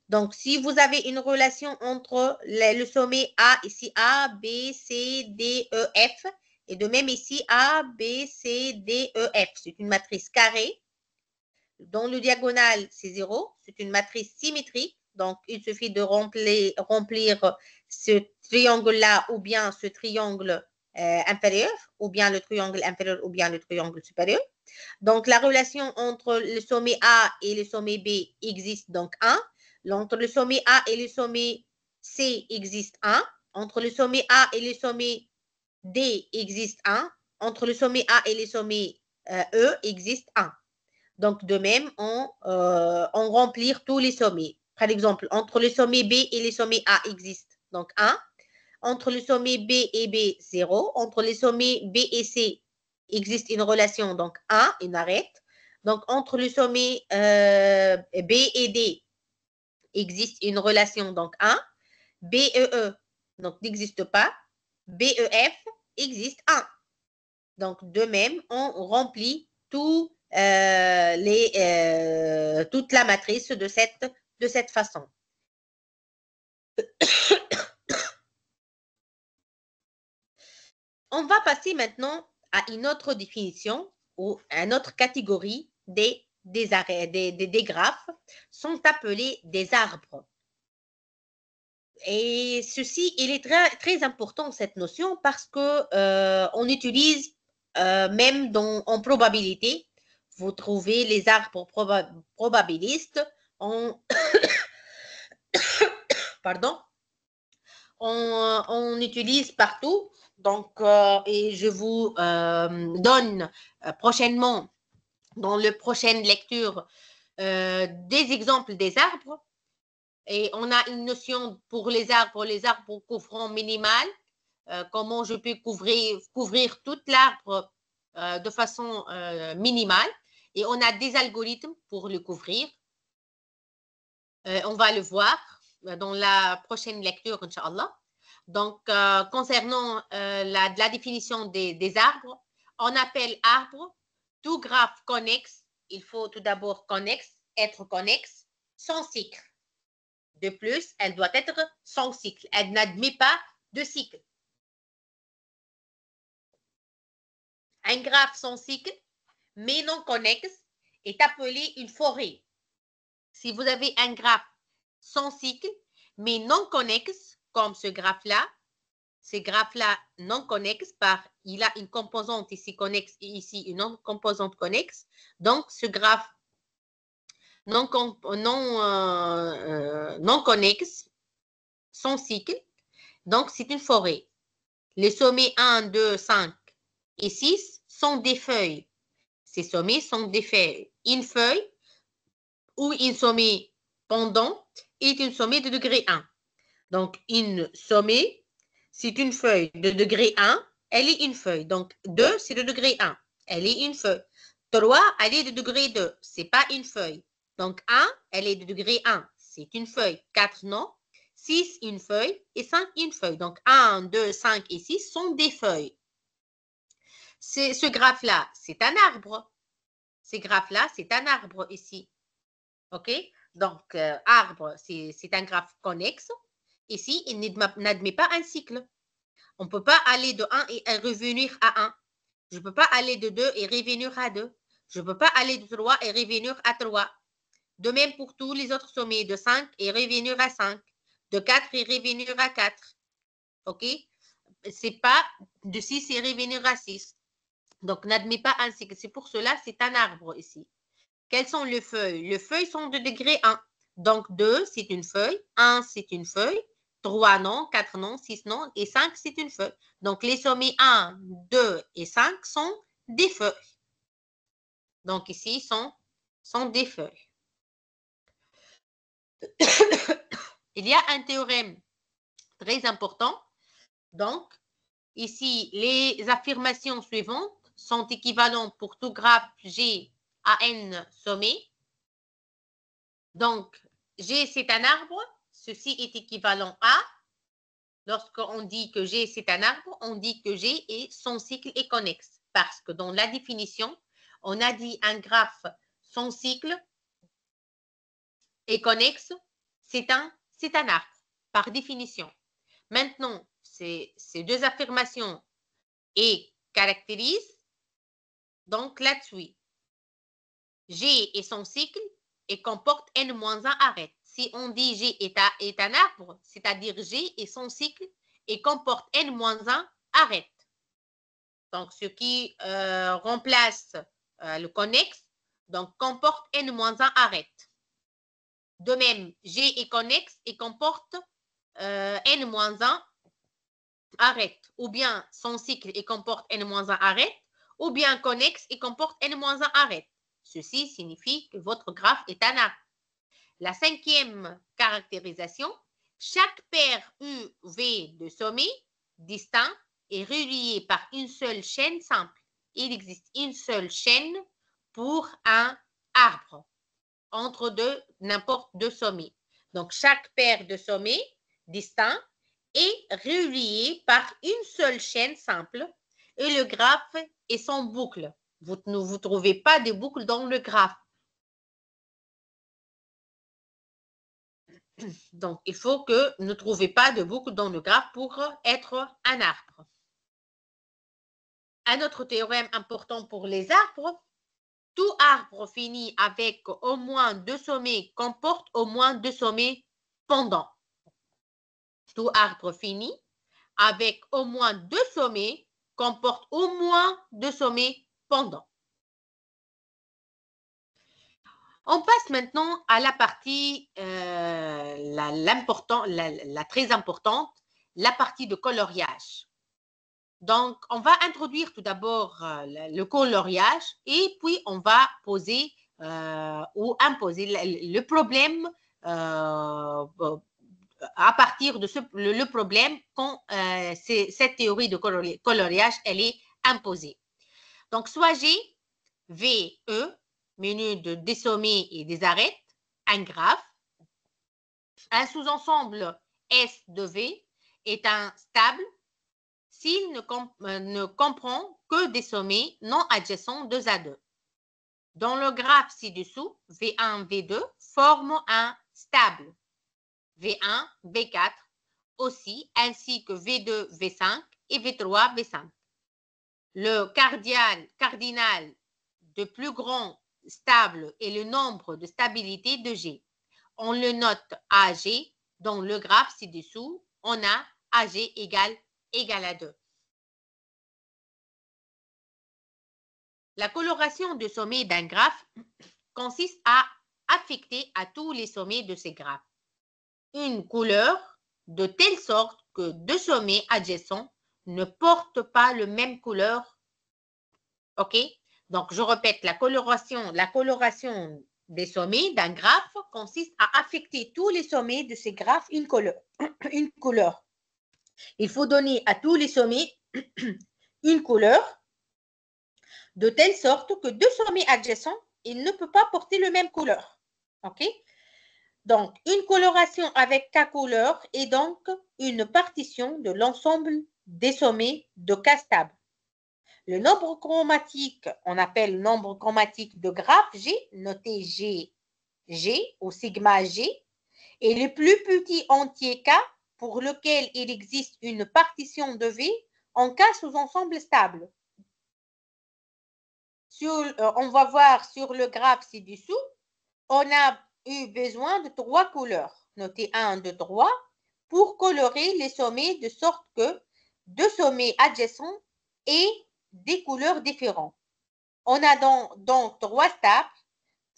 Donc, si vous avez une relation entre le sommet A, ici A, B, C, D, E, F, et de même ici A, B, C, D, E, F, c'est une matrice carrée, dont le diagonale, c'est 0, c'est une matrice symétrique, donc il suffit de remplir ce triangle-là ou bien ce triangle inférieur, ou bien le triangle inférieur, ou bien le triangle supérieur. Donc, la relation entre le sommet A et le sommet B existe donc 1. Entre le sommet A et le sommet C existe 1. Entre le sommet A et le sommet D existe 1. Entre le sommet A et le sommet E existe 1. Donc, de même, on remplit tous les sommets. Par exemple, entre le sommet B et le sommet A existe donc 1. Entre le sommet B et B, 0. Entre les sommets B et C existe une relation, donc 1, une arête. Donc, entre le sommet B et D existe une relation, donc 1. BEE, donc n'existe pas. BEF existe 1. Donc, de même, on remplit toute la matrice de cette façon. On va passer maintenant à une autre définition ou à une autre catégorie des graphes, sont appelés des arbres. Et ceci, il est très, très important, cette notion, parce qu'on utilise même en probabilité, vous trouvez les arbres probabilistes, pardon, on utilise partout. Donc, et je vous donne prochainement, dans la prochaine lecture, des exemples des arbres. Et on a une notion pour les arbres couvrant minimal, comment je peux couvrir tout l'arbre de façon minimale. Et on a des algorithmes pour le couvrir. On va le voir dans la prochaine lecture, Inch'Allah. Donc, concernant la définition des arbres, on appelle arbre tout graphe connexe. Il faut tout d'abord être connexe, sans cycle. De plus, elle doit être sans cycle. Elle n'admet pas de cycle. Un graphe sans cycle, mais non connexe, est appelé une forêt. Si vous avez un graphe sans cycle, mais non connexe, comme ce graphe-là, non connexe, il a une composante ici connexe et ici une autre composante connexe. Donc, ce graphe non connexe, sans cycle, donc c'est une forêt. Les sommets 1, 2, 5 et 6 sont des feuilles. Ces sommets sont des feuilles. Une feuille ou une sommet pendant est une sommet de degré 1. Donc, une sommet, c'est une feuille de degré 1, elle est une feuille. Donc, 2, c'est de degré 1, elle est une feuille. 3, elle est de degré 2, c'est pas une feuille. Donc, 1, elle est de degré 1, c'est une feuille. 4, non. 6, une feuille. Et 5, une feuille. Donc, 1, 2, 5 et 6 sont des feuilles. Ce graphe-là, c'est un arbre. Ce graphe-là, c'est un arbre ici. OK? Donc, arbre, c'est un graphe connexe. Ici, il n'admet pas un cycle. On ne peut pas aller de 1 et revenir à 1. Je ne peux pas aller de 2 et revenir à 2. Je ne peux pas aller de 3 et revenir à 3. De même pour tous les autres sommets, de 5 et revenir à 5. De 4 et revenir à 4. OK? C'est pas de 6 et revenir à 6. Donc, n'admet pas un cycle. C'est pour cela, c'est un arbre ici. Quelles sont les feuilles? Les feuilles sont de degré 1. Donc, 2, c'est une feuille. 1, c'est une feuille. 3 non, 4 non, 6 non, et 5, c'est une feuille. Donc, les sommets 1, 2 et 5 sont des feuilles. Donc, ici, sont des feuilles. Il y a un théorème très important. Donc, ici, les affirmations suivantes sont équivalentes pour tout graphe G à n sommets. Donc, G, c'est un arbre. Ceci est équivalent à. Lorsqu'on dit que G, c'est un arbre, on dit que G est son cycle est connexe. Parce que dans la définition, on a dit un graphe sans cycle et connexe, c'est un arbre, par définition. Maintenant, ces deux affirmations et caractérisent donc la suite. G est son cycle et comporte n-1 arêtes. Si on dit G est un arbre, c'est-à-dire G est son cycle et comporte n-1 arêtes. Donc, ce qui remplace le connexe, donc comporte n-1 arêtes. De même, G est connexe et comporte n-1 arêtes, ou bien son cycle et comporte n-1 arêtes, ou bien connexe et comporte n-1 arêtes. Ceci signifie que votre graphe est un arbre. La cinquième caractérisation, chaque paire UV de sommets distincts est reliée par une seule chaîne simple. Il existe une seule chaîne pour un arbre entre n'importe deux sommets. Donc, chaque paire de sommets distincts est reliée par une seule chaîne simple et le graphe est sans boucle. Vous ne trouvez pas de boucle dans le graphe. Donc, il faut que ne trouvez pas de boucle dans le graphe pour être un arbre. Un autre théorème important pour les arbres, tout arbre fini avec au moins deux sommets comporte au moins deux sommets pendants. Tout arbre fini avec au moins deux sommets comporte au moins deux sommets pendants. On passe maintenant à la partie la très importante, la partie de coloriage. Donc, on va introduire tout d'abord le coloriage et puis on va poser ou imposer le problème à partir de le problème quand cette théorie de coloriage elle est imposée. Donc, soit G, V, E, menu des sommets et des arêtes, un graphe. Un sous-ensemble S de V est un stable s'il ne comprend que des sommets non adjacents 2 à 2. Dans le graphe ci-dessous, V1, V2 forment un stable, V1, V4 aussi, ainsi que V2, V5 et V3, V5. Le cardinal de plus grand stable est le nombre de stabilité de G. On le note AG. Dans le graphe ci-dessous, on a AG égale à 2. La coloration de sommet d'un graphe consiste à affecter à tous les sommets de ces graphes une couleur de telle sorte que deux sommets adjacents ne portent pas la même couleur. OK? Donc, je répète, la coloration des sommets d'un graphe consiste à affecter tous les sommets de ces graphes une couleur. Il faut donner à tous les sommets une couleur de telle sorte que deux sommets adjacents, ils ne peuvent pas porter la même couleur. OK? Donc, une coloration avec K couleurs est donc une partition de l'ensemble des sommets de K stable. Le nombre chromatique, on appelle le nombre chromatique de graphe G, noté G ou sigma G, et le plus petit entier K pour lequel il existe une partition de V en K sous ensemble stable. On va voir sur le graphe ci-dessous, on a eu besoin de 3 couleurs, notez 1, 2, 3, pour colorer les sommets de sorte que deux sommets adjacents aient des couleurs différentes. On a donc 3 stables,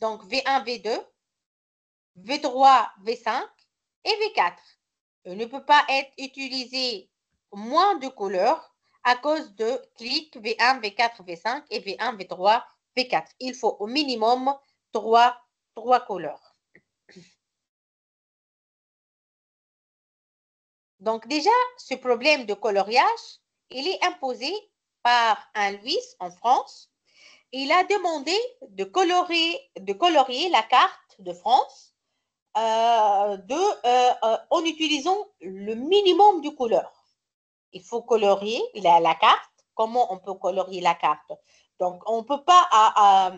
donc V1, V2, V3, V5 et V4. Il ne peut pas être utilisé moins de couleurs à cause de clics V1, V4, V5 et V1, V3, V4. Il faut au minimum 3 couleurs. Donc déjà, ce problème de coloriage, il est imposé par un Louis en France. Il a demandé de colorier la carte de France en utilisant le minimum de couleurs. Il faut colorier la carte. Comment on peut colorier la carte? Donc, on ne peut pas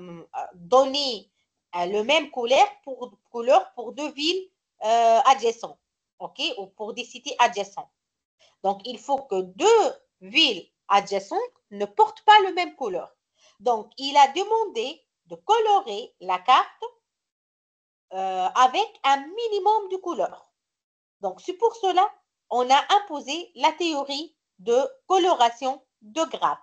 donner le même couleur pour deux villes adjacentes, ok, ou pour des cités adjacentes. Donc, il faut que deux villes adjacentes ne portent pas la même couleur. Donc, il a demandé de colorer la carte avec un minimum de couleurs. Donc, c'est pour cela on a imposé la théorie de coloration de graphes.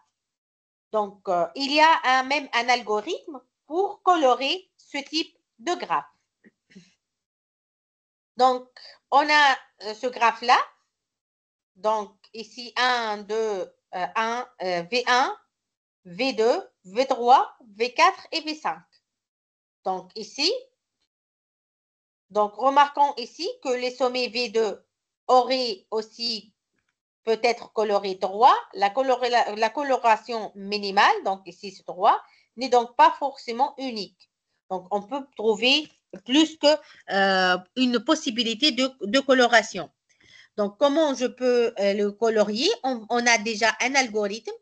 Donc, il y a même un algorithme pour colorer ce type de graphe. Donc, on a ce graphe-là. Donc, ici, 1, 2, 1, V1, V2, V3, V4 et V5. Donc, ici, donc remarquons ici que les sommets V2 auraient aussi peut-être coloré 3. La coloration minimale, donc ici c'est 3, n'est donc pas forcément unique. Donc, on peut trouver plus qu'une possibilité de coloration. Donc, comment je peux le colorier? On a déjà un algorithme.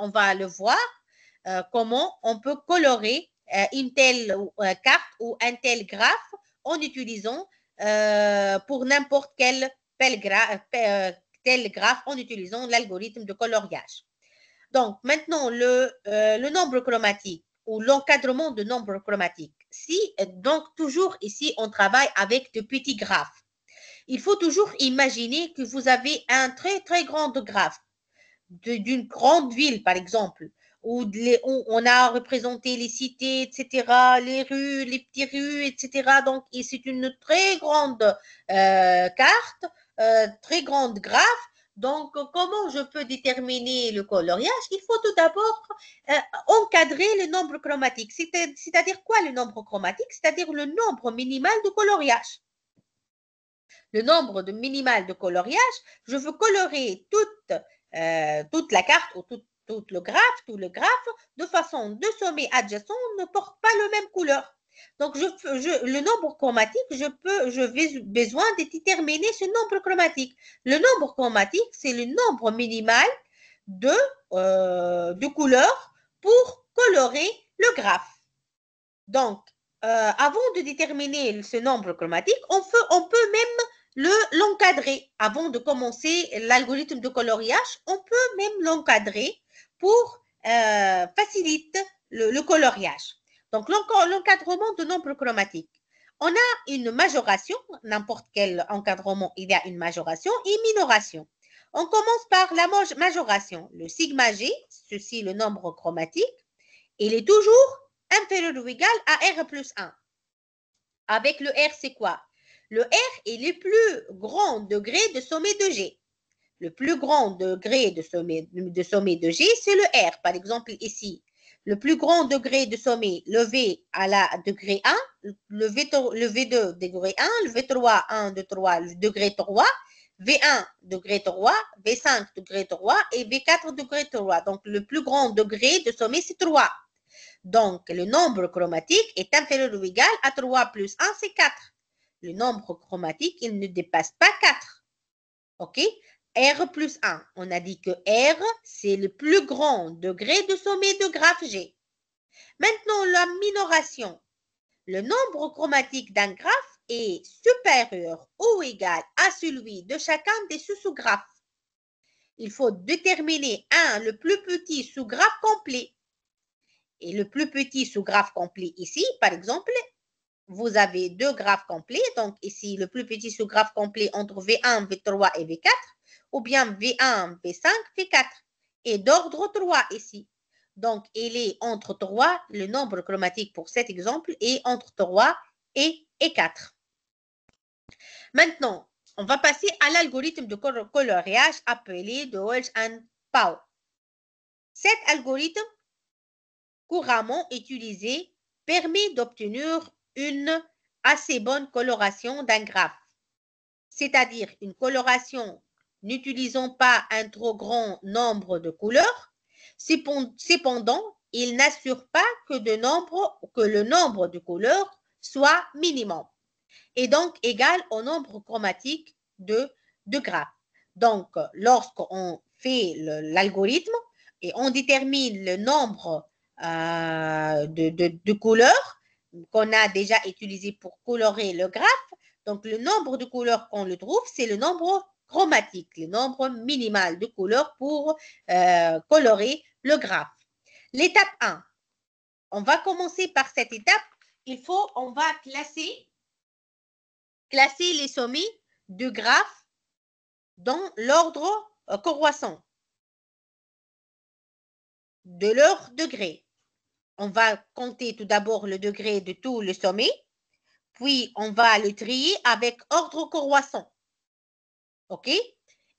On va le voir. Comment on peut colorer une telle carte ou un tel graphe en utilisant pour n'importe quel tel graphe en utilisant l'algorithme de coloriage. Donc, maintenant, le nombre chromatique ou l'encadrement de nombre chromatique. Donc, toujours ici, on travaille avec de petits graphes. Il faut toujours imaginer que vous avez un très, très grand graphe d'une grande ville, par exemple, où on a représenté les cités, etc., les rues, les petites rues, etc. Donc, c'est une très grande carte, très grande graphe. Donc, comment je peux déterminer le coloriage? Il faut tout d'abord encadrer le nombre chromatique. C'est-à-dire quoi le nombre chromatique? C'est-à-dire le nombre minimal de coloriage. Le nombre minimal de coloriage, je veux colorer toute la carte ou tout le graphe, de façon de sommet adjacent ne porte pas la même couleur. Donc, le nombre chromatique, j'ai besoin de déterminer ce nombre chromatique. Le nombre chromatique, c'est le nombre minimal de couleurs pour colorer le graphe. Donc, avant de déterminer ce nombre chromatique, on peut même l'encadrer. Avant de commencer l'algorithme de coloriage, on peut même l'encadrer pour faciliter le coloriage. Donc, l'encadrement de nombre chromatique. On a une majoration, n'importe quel encadrement, il y a une majoration et minoration. On commence par la majoration. Le sigma G, ceci le nombre chromatique, il est toujours inférieur ou égal à R plus 1. Avec le R, c'est quoi? Le R est le plus grand degré de sommet de G. Le plus grand degré de sommet de G, c'est le R. Par exemple, ici, le plus grand degré de sommet, le V à la degré 1, le V2 degré 1, le V3, 1, 2, 3, le degré 3, V1 degré 3, V5 degré 3 et V4 degré 3. Donc, le plus grand degré de sommet, c'est 3. Donc, le nombre chromatique est inférieur ou égal à 3 plus 1, c'est 4. Le nombre chromatique, il ne dépasse pas 4. OK? R plus 1. On a dit que R, c'est le plus grand degré de sommet de graphe G. Maintenant, la minoration. Le nombre chromatique d'un graphe est supérieur ou égal à celui de chacun des sous-graphes. Il faut déterminer le plus petit sous-graphe complet. Et le plus petit sous-graphe complet ici, par exemple, vous avez deux graphes complets. Donc ici, le plus petit sous-graphe complet entre V1, V3 et V4, ou bien V1, V5, V4. Et d'ordre 3 ici. Donc, il est entre 3, le nombre chromatique pour cet exemple est entre 3 et 4. Maintenant, on va passer à l'algorithme de coloriage appelé de Welch and Pao. Cet algorithme couramment utilisé permet d'obtenir une assez bonne coloration d'un graphe, c'est-à-dire une coloration n'utilisant pas un trop grand nombre de couleurs. Cependant, il n'assure pas que le nombre de couleurs soit minimum et donc égal au nombre chromatique de graphes. Donc, lorsqu'on fait l'algorithme et on détermine le nombre de couleurs, qu'on a déjà utilisé pour colorer le graphe. Donc, le nombre de couleurs qu'on le trouve, c'est le nombre chromatique, le nombre minimal de couleurs pour colorer le graphe. L'étape 1. On va commencer par cette étape. On va classer les sommets de graphes dans l'ordre croissant de leur degré. On va compter tout d'abord le degré de tout le sommet, puis on va le trier avec ordre croissant. OK?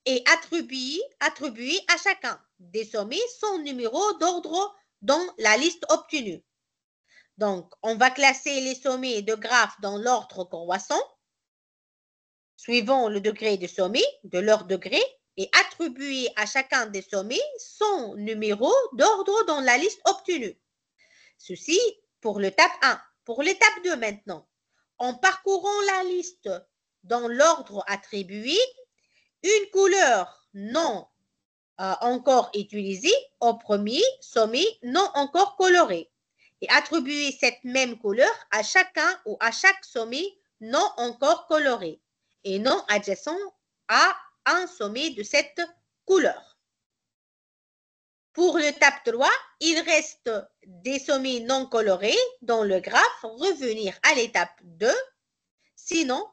Et attribuer à chacun des sommets son numéro d'ordre dans la liste obtenue. Donc, on va classer les sommets de graphes dans l'ordre croissant, suivant le degré de sommet, de leur degré, et attribuer à chacun des sommets son numéro d'ordre dans la liste obtenue. Ceci pour l'étape 1. Pour l'étape 2 maintenant, en parcourant la liste dans l'ordre attribué, une couleur non encore utilisée au premier sommet non encore coloré et attribuer cette même couleur à chacun ou à chaque sommet non encore coloré et non adjacent à un sommet de cette couleur. Pour l'étape 3, il reste des sommets non colorés dans le graphe, revenir à l'étape 2, sinon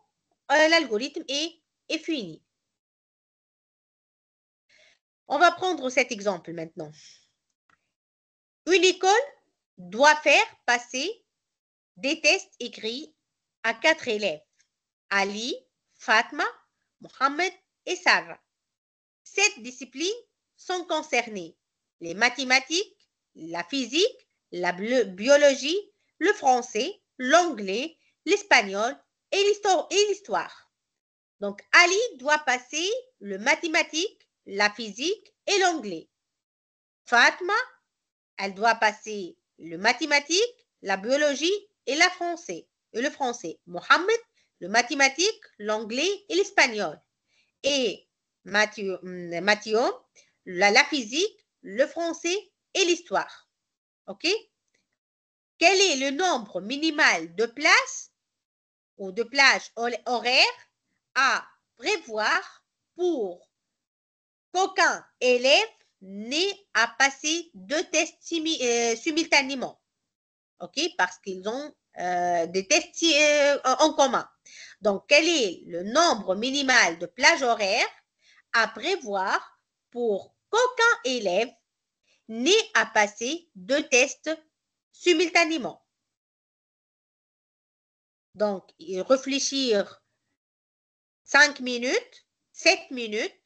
l'algorithme est fini. On va prendre cet exemple maintenant. Une école doit faire passer des tests écrits à 4 élèves, Ali, Fatma, Mohamed et Sarah. 7 disciplines sont concernées: les mathématiques, la physique, la biologie, le français, l'anglais, l'espagnol et l'histoire. Donc, Ali doit passer le mathématique, la physique et l'anglais. Fatma, elle doit passer le mathématique, la biologie et le français. Mohamed, le mathématique, l'anglais et l'espagnol. Et Mathieu, la physique, le français et l'histoire. OK? Quel est le nombre minimal de places ou de plages horaires à prévoir pour qu'aucun élève n'ait à passer 2 tests simultanément? OK? Parce qu'ils ont des tests en commun. Donc, quel est le nombre minimal de plages horaires à prévoir pour qu'aucun élève n'ait à passer 2 tests simultanément? Donc, réfléchir 5 minutes, 7 minutes,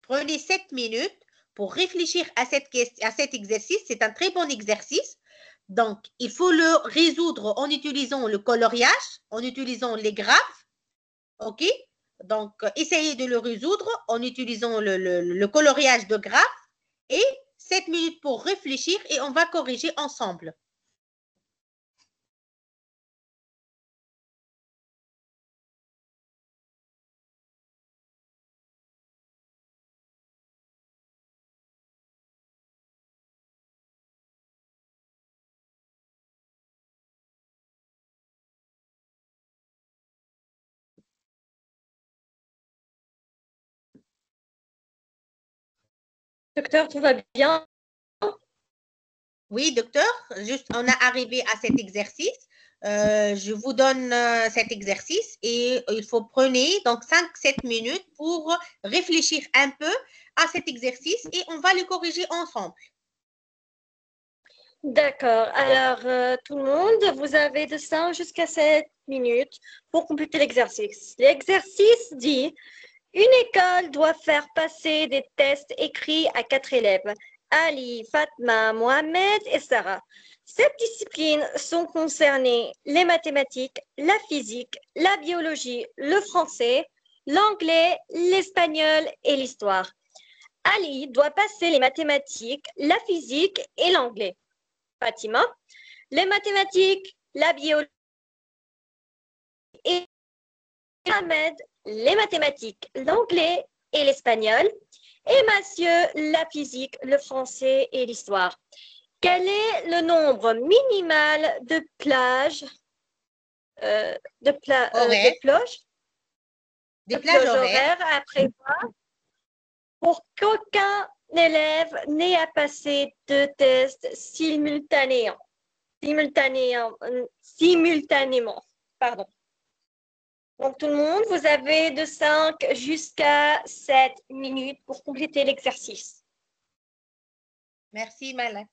prenez 7 minutes pour réfléchir à cet exercice. C'est un très bon exercice. Donc, il faut le résoudre en utilisant le coloriage, en utilisant les graphes. OK? Donc, essayez de le résoudre en utilisant le coloriage de graphes et 7 minutes pour réfléchir et on va corriger ensemble. Docteur, tout va bien? Oui, docteur, juste on est arrivé à cet exercice. Je vous donne cet exercice et il faut prendre donc 5-7 minutes pour réfléchir un peu à cet exercice et on va le corriger ensemble. D'accord. Alors, tout le monde, vous avez de 5 jusqu'à 7 minutes pour compléter l'exercice. L'exercice dit: une école doit faire passer des tests écrits à 4 élèves: Ali, Fatma, Mohamed et Sarah. 7 disciplines sont concernées: les mathématiques, la physique, la biologie, le français, l'anglais, l'espagnol et l'histoire. Ali doit passer les mathématiques, la physique et l'anglais. Fatima, les mathématiques, la biologie et Mohamed, les mathématiques, l'anglais et l'espagnol, et Mathieu, la physique, le français et l'histoire. Quel est le nombre minimal de plages de Horaires, plage, des plages horaires. horaires à prévoir pour qu'aucun élève n'ait à passer deux tests simultanément. Pardon. Donc, tout le monde, vous avez de 5 jusqu'à 7 minutes pour compléter l'exercice. Merci, Malak.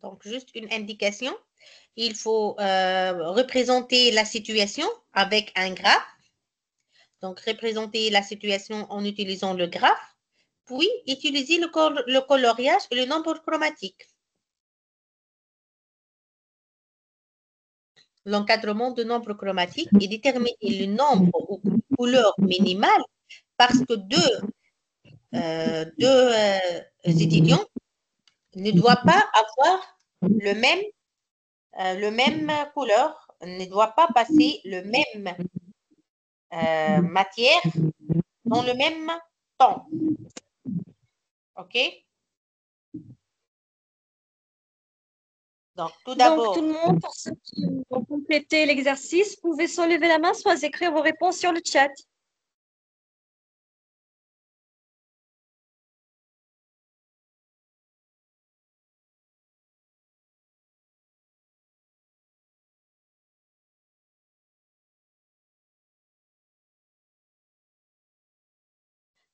Donc, juste une indication. Il faut représenter la situation avec un graphe. Donc, représenter la situation en utilisant le graphe. Puis, utiliser le coloriage et le nombre chromatique. L'encadrement de nombre chromatique est déterminer le nombre ou couleur minimale parce que deux étudiants ne doivent pas avoir le même couleur, ne doit pas passer le même matière dans le même temps. OK? Donc, tout d'abord. Donc, tout le monde, pour ceux qui ont complété l'exercice, pouvez soit lever la main, soit écrire vos réponses sur le chat.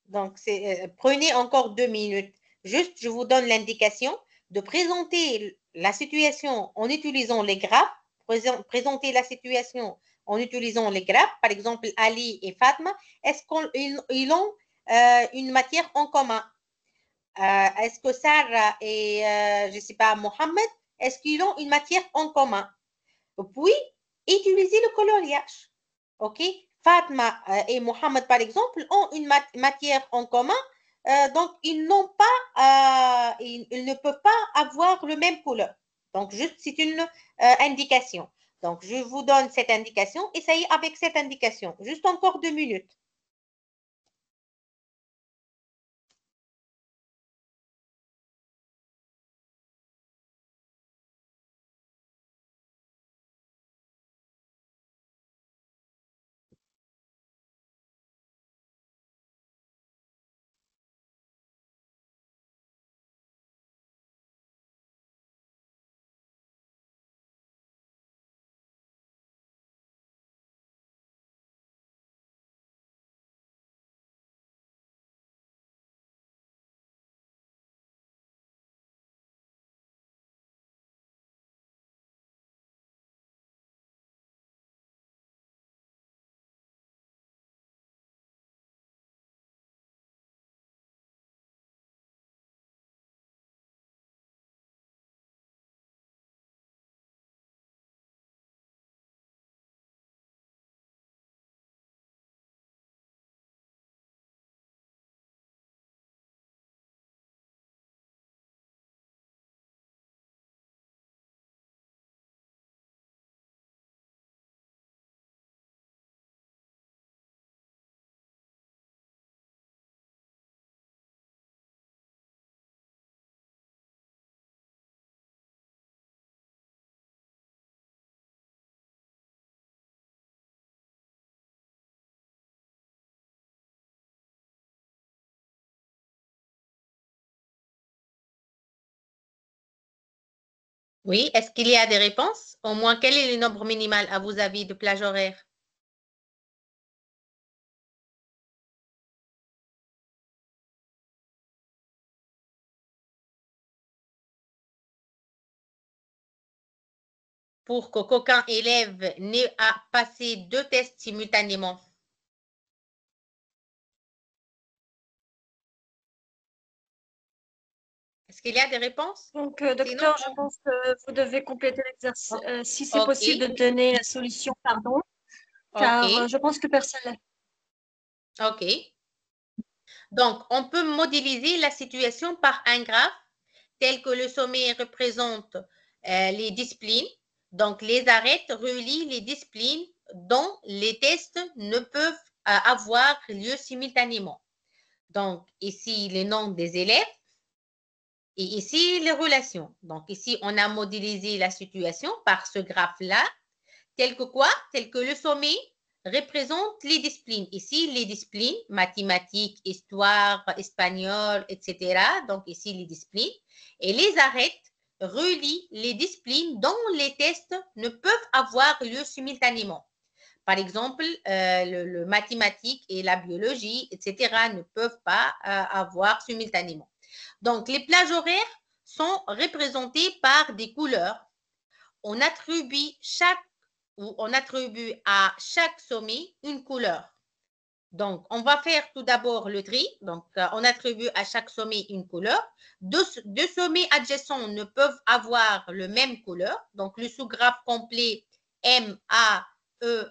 Donc, prenez encore 2 minutes. Juste, je vous donne l'indication de présenter la situation en utilisant les graphes. Présenter la situation en utilisant les graphes. Par exemple, Ali et Fatma, est-ce qu'ils ont une matière en commun? Est-ce que Sarah et, je ne sais pas, Mohamed, est-ce qu'ils ont une matière en commun? Puis, utilisez le coloriage. OK? Fatma et Mohamed, par exemple, ont une matière en commun, donc ils ne peuvent pas avoir le même couleur. Donc, juste, c'est une indication. Donc, je vous donne cette indication. Essayez avec cette indication. Juste encore 2 minutes. Oui, est-ce qu'il y a des réponses? Au moins, quel est le nombre minimal, à vos avis, de plages horaires? Pour qu'aucun élève n'ait à passer 2 tests simultanément. Est-ce qu'il y a des réponses? Donc, Sinon, docteur, je pense que vous devez compléter l'exercice. Si c'est OK, possible de donner la solution, pardon, car OK, je pense que personne l'a. OK. Donc, on peut modéliser la situation par un graphe tel que le sommet représente les disciplines. Donc, les arêtes relient les disciplines dont les tests ne peuvent avoir lieu simultanément. Donc, ici, les noms des élèves et ici, les relations. Donc, ici, on a modélisé la situation par ce graphe-là, tel que quoi? Tel que le sommet représente les disciplines. Ici, les disciplines, mathématiques, histoire, espagnol, etc. Donc, ici, les disciplines. Et les arêtes relient les disciplines dont les tests ne peuvent avoir lieu simultanément. Par exemple, le mathématique et la biologie, etc., ne peuvent pas avoir simultanément. Donc, les plages horaires sont représentées par des couleurs. On attribue à chaque sommet une couleur. Donc, on va faire tout d'abord le tri. Donc, on attribue à chaque sommet une couleur. Deux sommets adjacents ne peuvent avoir le même couleur. Donc, le sous-graphe complet M, A, E,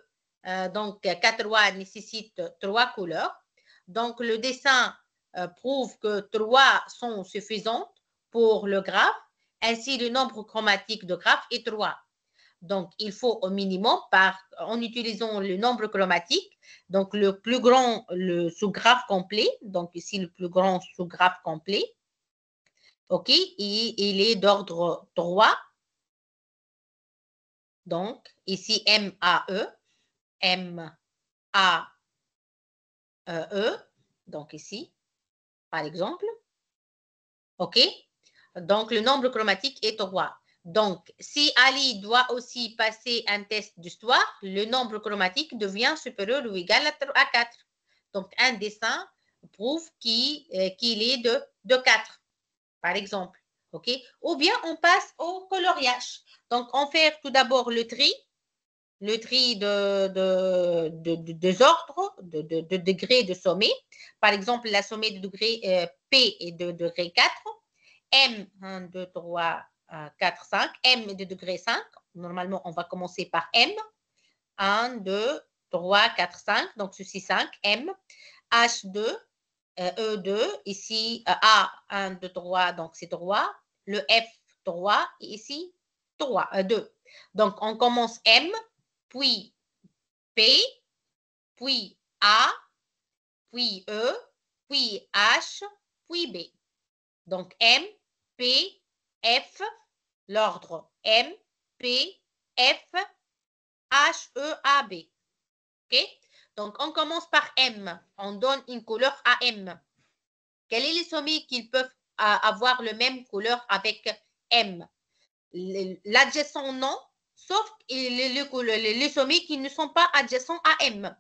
donc 4 rois nécessite 3 couleurs. Donc, le dessin prouve que 3 sont suffisantes pour le graphe. Ainsi, le nombre chromatique de graphe est 3. Donc, il faut au minimum, en utilisant le nombre chromatique, donc le plus grand, le sous-graphe complet, donc ici le plus grand sous-graphe complet, OK, et il est d'ordre 3. Donc, ici M-A-E, M-A-E, donc ici, par exemple, OK. Donc, le nombre chromatique est 3. Donc, si Ali doit aussi passer un test d'histoire, le nombre chromatique devient supérieur ou égal à 4. Donc, un dessin prouve qu'il est de 4, par exemple. OK? Ou bien, on passe au coloriage. Donc, on fait tout d'abord le tri des ordres, de degrés de sommet. Par exemple, la sommet de degré P est de degré 4. M, 1, 2, 3, 4, 5. M est de degré 5. Normalement, on va commencer par M. 1, 2, 3, 4, 5. Donc, ceci 5. M. H2, E2. Ici, A, 1, 2, 3. Donc, c'est 3. Le F, 3. Et ici, 3, 2. Donc, on commence M, puis P, puis A, puis E, puis H, puis B. Donc, M, P, F, l'ordre M, P, F, H, E, A, B. OK? Donc, on commence par M. On donne une couleur à M. Quels sont les sommets qui peuvent avoir le même couleur avec M? L'adjacent non, sauf les sommets qui ne sont pas adjacents à M.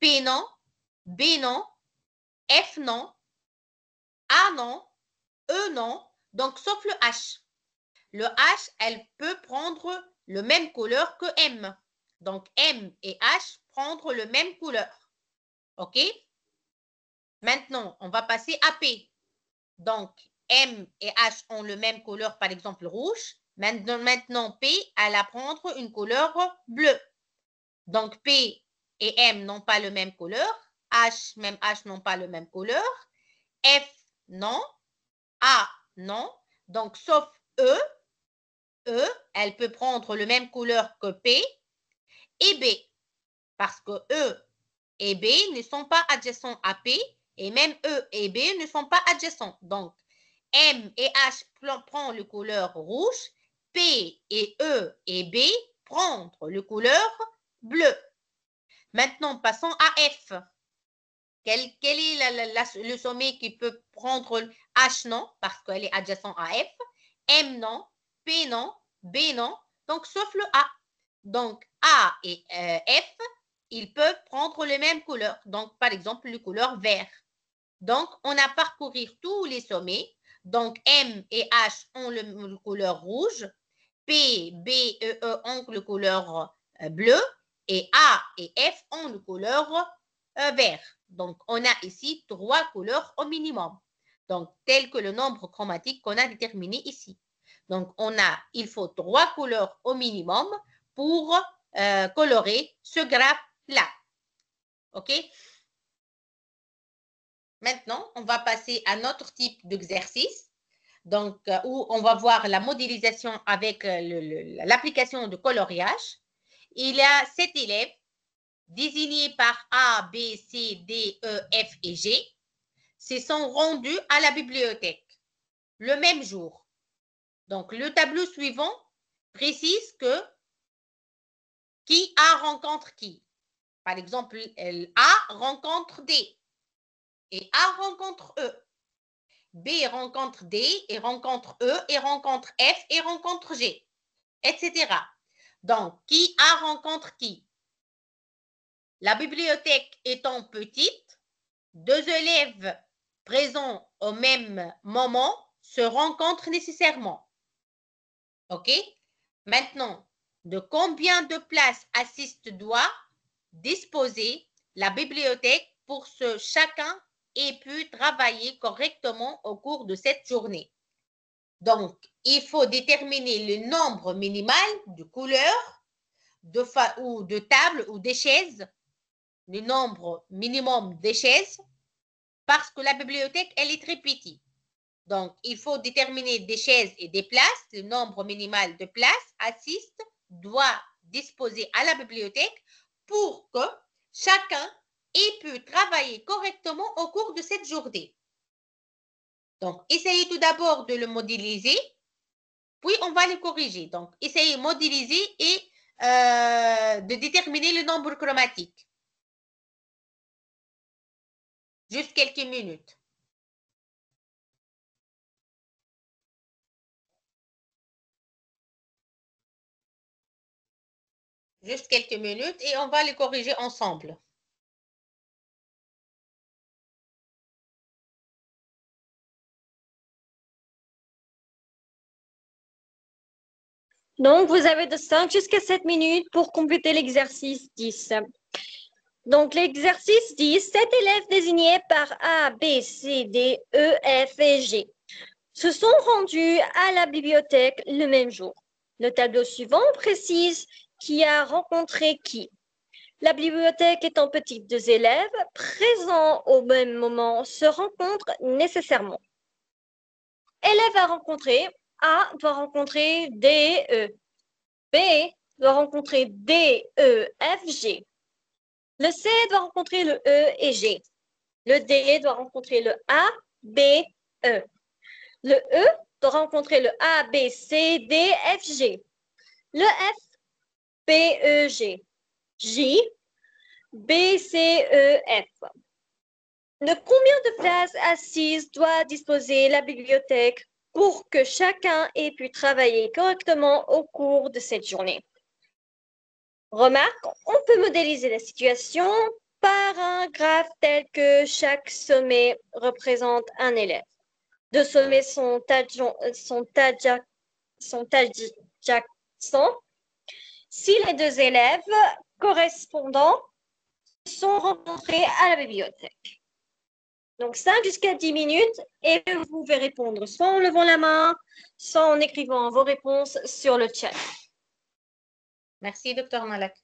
P non, B non, F non, A non, E non, donc sauf le H. Le H, elle peut prendre le même couleur que M. Donc M et H prendre le même couleur. OK? Maintenant, on va passer à P. Donc M et H ont le même couleur, par exemple rouge. Maintenant P, elle va prendre une couleur bleue. Donc P et M n'ont pas le même couleur. H, même H n'ont pas le même couleur. F, non. A, non. Donc, sauf E, elle peut prendre le même couleur que P et B. Parce que E et B ne sont pas adjacents à P et même E et B ne sont pas adjacents. Donc, M et H prend le couleur rouge, P et E et B prendre le couleur bleu. Maintenant, passons à F. Quel est le sommet qui peut prendre H non, parce qu'elle est adjacent à F, M non, P non, B non, donc sauf le A. Donc A et F, ils peuvent prendre les mêmes couleurs. Donc par exemple, le couleur vert. Donc on a parcouru tous les sommets. Donc M et H ont le couleur rouge, P, B, E ont le couleur bleu et A et F ont le couleur vert. Donc on a ici 3 couleurs au minimum. Donc tel que le nombre chromatique qu'on a déterminé ici. Donc il faut 3 couleurs au minimum pour colorer ce graphe-là. OK? Maintenant, on va passer à notre type d'exercice. Donc, où on va voir la modélisation avec l'application de coloriage. Il y a 7 élèves désignés par A, B, C, D, E, F et G. Se sont rendus à la bibliothèque le même jour. Donc, le tableau suivant précise que qui A rencontre qui. Par exemple, A rencontre D et A rencontre E. B rencontre D et rencontre E et rencontre F et rencontre G, etc. Donc, qui A rencontre qui? La bibliothèque étant petite, 2 élèves présents au même moment se rencontrent nécessairement. OK? Maintenant, de combien de places assiste doit disposer la bibliothèque pour que chacun ait pu travailler correctement au cours de cette journée? Donc, il faut déterminer le nombre minimal de couleurs ou de tables ou des chaises, le nombre minimum des chaises, parce que la bibliothèque, elle est très petite. Donc, il faut déterminer des chaises et des places, le nombre minimal de places assises doit disposer à la bibliothèque pour que chacun ait pu travailler correctement au cours de cette journée. Donc, essayez tout d'abord de le modéliser, puis on va le corriger. Donc, essayez de modéliser et de déterminer le nombre chromatique. Juste quelques minutes. Juste quelques minutes et on va les corriger ensemble. Donc, vous avez de 5 jusqu'à 7 minutes pour compléter l'exercice 10. Donc, l'exercice 10, 7 élèves désignés par A, B, C, D, E, F et G se sont rendus à la bibliothèque le même jour. Le tableau suivant précise qui a rencontré qui. La bibliothèque étant petite, 2 élèves présents au même moment se rencontrent nécessairement. Élève à rencontrer, A doit rencontrer D, E. B doit rencontrer D, E, F, G. Le C doit rencontrer le E et G. Le D doit rencontrer le A, B, E. Le E doit rencontrer le A, B, C, D, F, G. Le F, B, E, G. J, B, C, E, F. De combien de places assises doit disposer la bibliothèque pour que chacun ait pu travailler correctement au cours de cette journée? Remarque, on peut modéliser la situation par un graphe tel que chaque sommet représente un élève. 2 sommets sont adjacents si les 2 élèves correspondants sont rencontrés à la bibliothèque. Donc 5 jusqu'à 10 minutes et vous pouvez répondre soit en levant la main, soit en écrivant vos réponses sur le chat. Merci, Dr. Malak.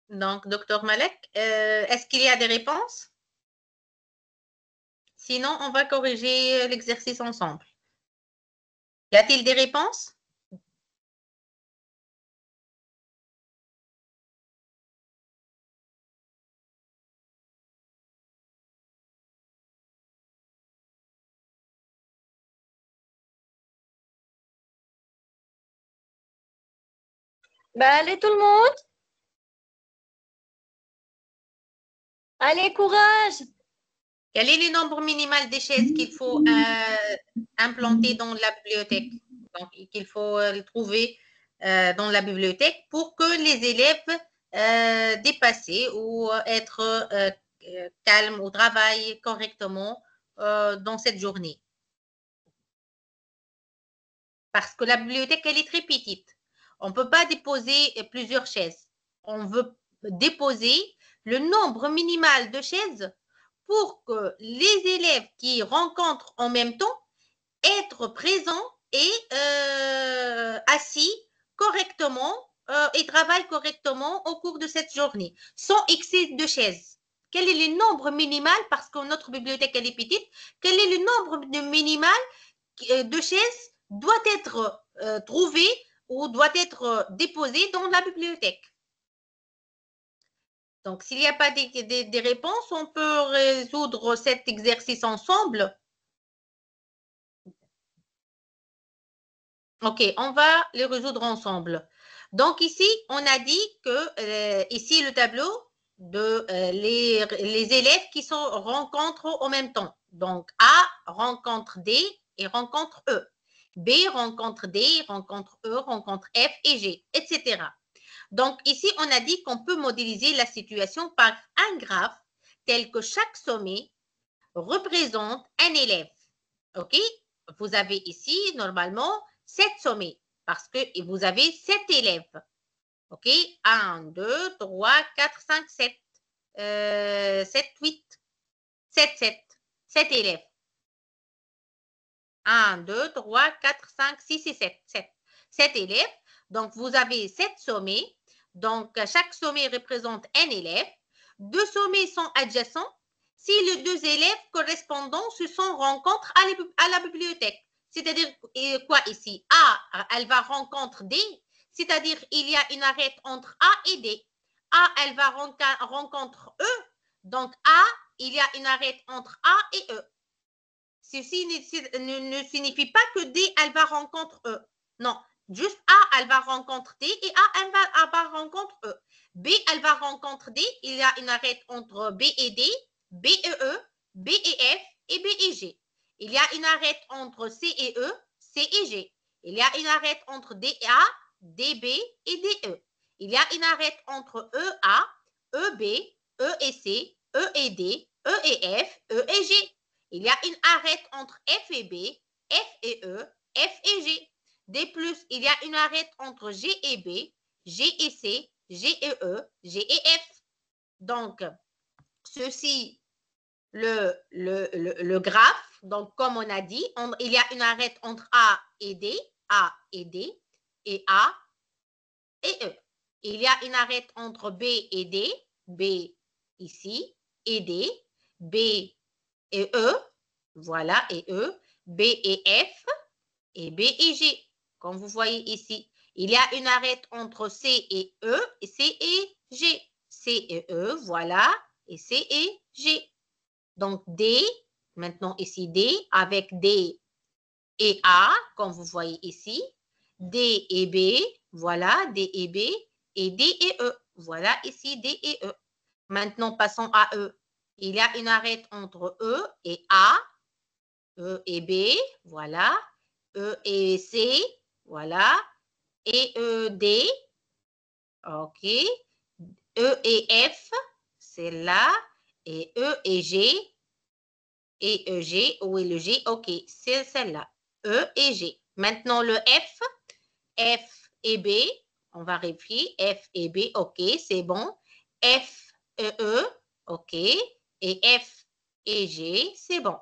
Donc, docteur Malek, est-ce qu'il y a des réponses? Sinon, on va corriger l'exercice ensemble. Y a-t-il des réponses? Bah, allez tout le monde, allez courage. Quel est le nombre minimal des chaises qu'il faut implanter dans la bibliothèque? Donc, qu'il faut trouver dans la bibliothèque pour que les élèves dépassent ou être calmes ou travaillent correctement dans cette journée. Parce que la bibliothèque, elle est très petite. On ne peut pas déposer plusieurs chaises. On veut déposer le nombre minimal de chaises pour que les élèves qui rencontrent en même temps être présents et assis correctement et travaillent correctement au cours de cette journée, sans excès de chaises. Quel est le nombre minimal, parce que notre bibliothèque elle est petite, quel est le nombre minimal de chaises doit être trouvé ou doit être déposé dans la bibliothèque? Donc, s'il n'y a pas des réponses, on peut résoudre cet exercice ensemble. OK, on va les résoudre ensemble. Donc, ici, on a dit que, ici, le tableau de les élèves qui se rencontrent en même temps. Donc, A rencontre D et rencontre E. B rencontre D, rencontre E, rencontre F et G, etc. Donc, ici, on a dit qu'on peut modéliser la situation par un graphe tel que chaque sommet représente un élève. OK? Vous avez ici, normalement, 7 sommets parce que vous avez 7 élèves. OK? 1, 2, 3, 4, 5, 7. 7, 8. 7, 7. 7 élèves. 1, 2, 3, 4, 5, 6 et 7. 7. 7 élèves. Donc, vous avez 7 sommets. Donc, chaque sommet représente un élève. 2 sommets sont adjacents si les 2 élèves correspondants se sont rencontrés à la bibliothèque. C'est-à-dire quoi ici? A, elle va rencontrer D, c'est-à-dire il y a une arête entre A et D. A, elle va rencontrer E, donc A, il y a une arête entre A et E. Ceci ne signifie pas que D, elle va rencontrer E. Non, juste A, elle va rencontrer D et A, elle va rencontrer E. B, elle va rencontrer D, il y a une arête entre B et D, B et E, B et F et B et G. Il y a une arête entre C et E, C et G. Il y a une arête entre DA, DB et DE. Il y a une arête entre EA, EB, E et C, E et D, E et F, E et G. Il y a une arête entre F et B, F et E, F et G. De plus, il y a une arête entre G et B, G et C, G et E, G et F. Donc, ceci, le graphe, donc comme on a dit, il y a une arête entre A et D, A et D, et A et E. Il y a une arête entre B et D, B ici, et D, B et E, voilà, et E, B et F, et B et G, comme vous voyez ici. Il y a une arête entre C et E, et C et G. C et E, voilà, et C et G. Donc, D, maintenant ici D, avec D et A, comme vous voyez ici. D et B, voilà, D et B, et D et E. Voilà ici D et E. Maintenant, passons à E. Il y a une arête entre E et A, E et B, voilà, E et C, voilà, et E, D, OK. E et F, c'est là. Et E et G. Et EG, où est le G? OK, c'est celle-là. E et G. Maintenant, le F, F et B, on va vérifier. F et B, OK, c'est bon. F et E, OK. Et F et G, c'est bon.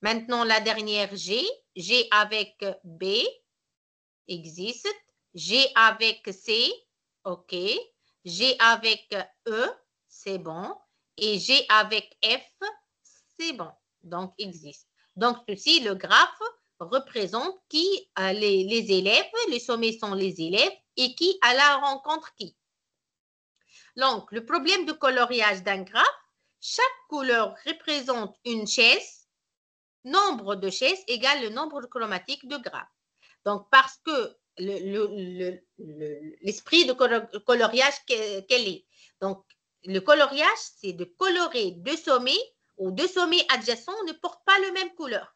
Maintenant, la dernière G, G avec B, existe. G avec C, OK. G avec E, c'est bon. Et G avec F, c'est bon. Donc, existe. Donc, ceci, le graphe représente qui les élèves, les sommets sont les élèves et qui à la rencontre qui. Donc, le problème de coloriage d'un graphe, chaque couleur représente une chaise, nombre de chaises égale le nombre chromatique de graphes. Donc, parce que l'esprit de coloriage, quel est? Donc, le coloriage, c'est de colorer deux sommets ou deux sommets adjacents ne portent pas la même couleur.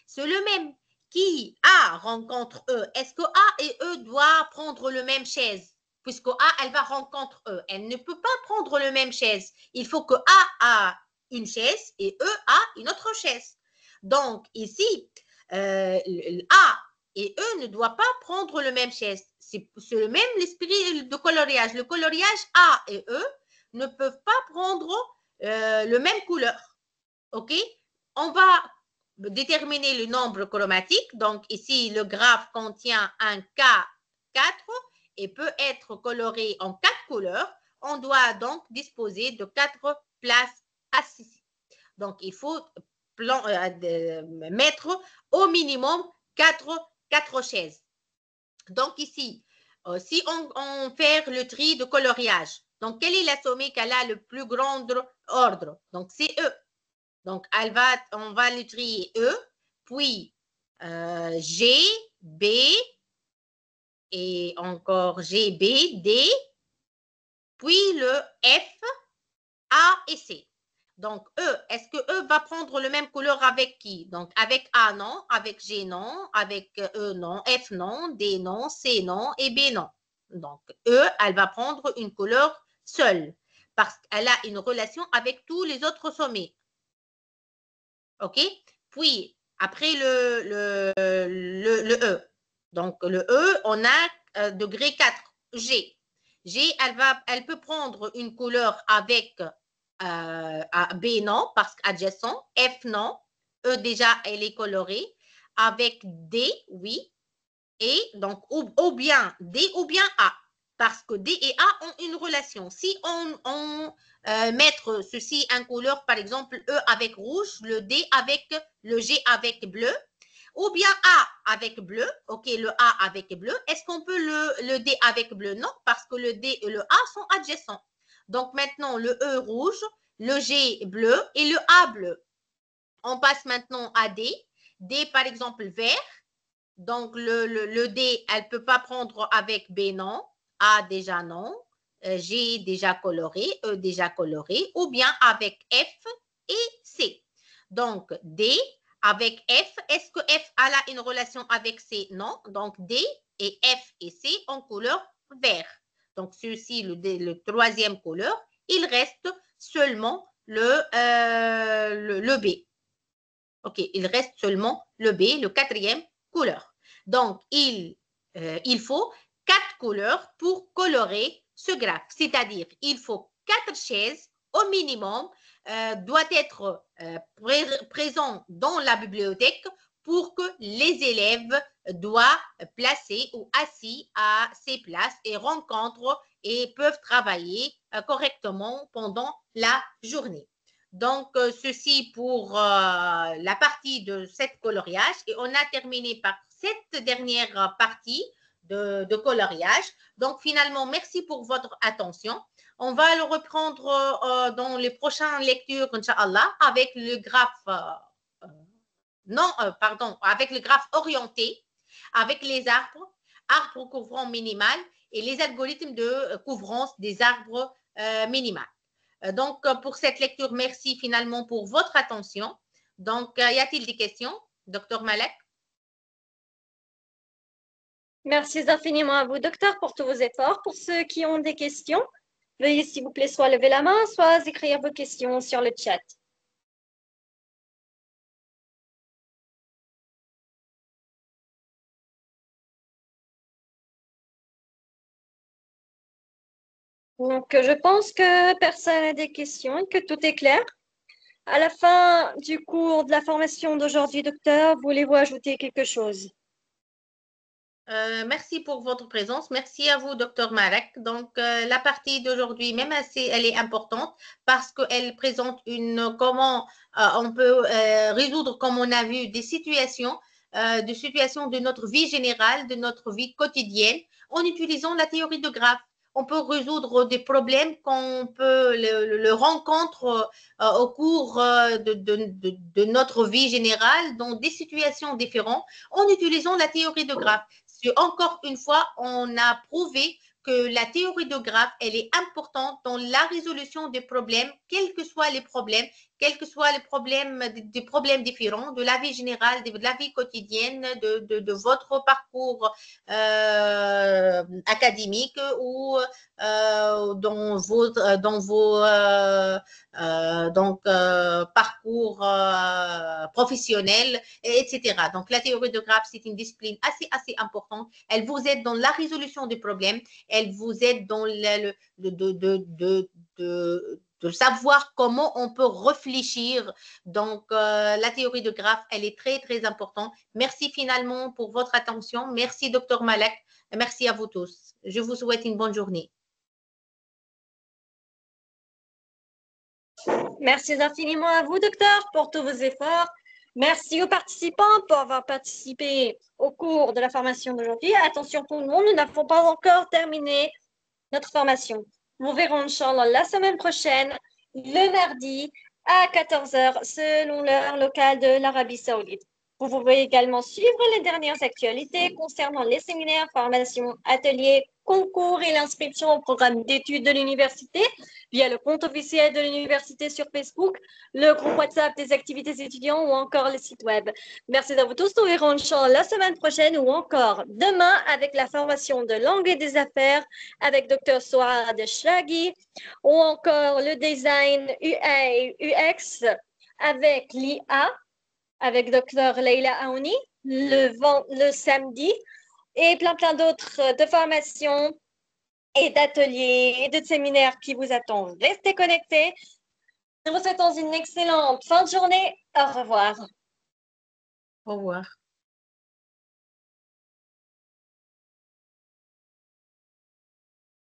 C'est le même qui A rencontre E. Est-ce que A et E doivent prendre le même chaise? Puisque A, elle va rencontrer E. Elle ne peut pas prendre le même chaise. Il faut que A a une chaise et E a une autre chaise. Donc, ici, A et eux ne doivent pas prendre le même chaise. C'est le même l'esprit de coloriage. Le coloriage A et E ne peuvent pas prendre le même couleur. OK? On va déterminer le nombre chromatique. Donc, ici, le graphe contient un K4 et peut être coloré en 4 couleurs. On doit donc disposer de 4 places assises. Donc, il faut mettre au minimum 4 chaises. Donc, ici, si on fait le tri de coloriage, donc, quelle est la sommée qu'elle a le plus grand ordre? Donc, c'est E. Donc, on va le trier E, puis G, B, et encore G, B, D, puis le F, A et C. Donc, E, est-ce que E va prendre le même couleur avec qui? Donc, avec A, non. Avec G, non. Avec E, non. F, non. D, non. C, non. Et B, non. Donc, E, elle va prendre une couleur seule parce qu'elle a une relation avec tous les autres sommets. OK? Puis, après le E. Donc, le E, on a degré 4, G. G, elle peut prendre une couleur avec B, non, parce qu'adjacent. F, non. E, déjà, elle est colorée. Avec D, oui. Et donc, ou bien D ou bien A. Parce que D et A ont une relation. Si on mettre ceci en couleur, par exemple, E avec rouge, le D avec le G avec bleu, ou bien A avec bleu, ok, le A avec bleu, est-ce qu'on peut le D avec bleu? Non, parce que le D et le A sont adjacents. Donc maintenant, le E rouge, le G bleu et le A bleu. On passe maintenant à D. D, par exemple, vert. Donc, le D, elle ne peut pas prendre avec B, non. A, déjà non. G, déjà coloré. E, déjà coloré. Ou bien avec F et C. Donc, D avec F. Est-ce que F a là une relation avec C? Non. Donc, D et F et C en couleur vert. Donc, ceci, le troisième couleur. Il reste seulement le B. OK, il reste seulement le B, le quatrième couleur. Donc, il faut 4 couleurs pour colorer ce graphe. C'est-à-dire, il faut 4 chaises au minimum, doit être présent dans la bibliothèque pour que les élèves doivent placer ou assis à ces places et rencontrent et peuvent travailler correctement pendant la journée. Donc, ceci pour la partie de cette coloriage. Et on a terminé par cette dernière partie de coloriage. Donc, finalement, merci pour votre attention. On va le reprendre dans les prochaines lectures, Inch'Allah, avec le graphe, avec le graphe orienté, avec les arbres couvrants minimal et les algorithmes de couvrance des arbres minimales. Donc, pour cette lecture, merci finalement pour votre attention. Donc, y a-t-il des questions, Dr Malek? Merci infiniment à vous, docteur, pour tous vos efforts. Pour ceux qui ont des questions, veuillez s'il vous plaît soit lever la main, soit écrire vos questions sur le chat. Donc, je pense que personne n'a des questions et que tout est clair. À la fin du cours de la formation d'aujourd'hui, docteur, voulez-vous ajouter quelque chose? Merci pour votre présence. Merci à vous, docteur Marek. Donc, la partie d'aujourd'hui, même elle est importante parce qu'elle présente comment on peut résoudre, comme on a vu, des situations de notre vie générale, de notre vie quotidienne, en utilisant la théorie de graphes. On peut résoudre des problèmes qu'on peut le rencontre au cours de notre vie générale dans des situations différentes en utilisant la théorie de graphes. Encore une fois, on a prouvé que la théorie de graphes, elle est importante dans la résolution des problèmes, quels que soient les problèmes, des problèmes différents, de la vie générale, de la vie quotidienne, de votre parcours académique ou dans vos parcours professionnels, etc. Donc, la théorie de graphes, c'est une discipline assez importante. Elle vous aide dans la résolution des problèmes. Elle vous aide dans de savoir comment on peut réfléchir. Donc, la théorie de graphes, elle est très importante. Merci finalement pour votre attention. Merci, Dr. Malek. Merci à vous tous. Je vous souhaite une bonne journée. Merci infiniment à vous, docteur, pour tous vos efforts. Merci aux participants pour avoir participé au cours de la formation d'aujourd'hui. Attention tout le monde, nous n'avons pas encore terminé notre formation. Nous verrons, Inch'Allah, la semaine prochaine, le mardi, à 14 h, selon l'heure locale de l'Arabie Saoudite. Vous pouvez également suivre les dernières actualités concernant les séminaires, formations, ateliers, concours et l'inscription au programme d'études de l'université via le compte officiel de l'université sur Facebook, le groupe WhatsApp des activités étudiants ou encore le site web. Merci à vous tous. Nous verrons Inch'Allah la semaine prochaine ou encore demain avec la formation de langue et des affaires avec Dr. Souad Shraghi ou encore le design UA et UX avec l'IA avec Dr. Leila Aouni le samedi et plein d'autres de formations et d'ateliers et de séminaires qui vous attendent. Restez connectés. Nous vous souhaitons une excellente fin de journée. Au revoir. Au revoir.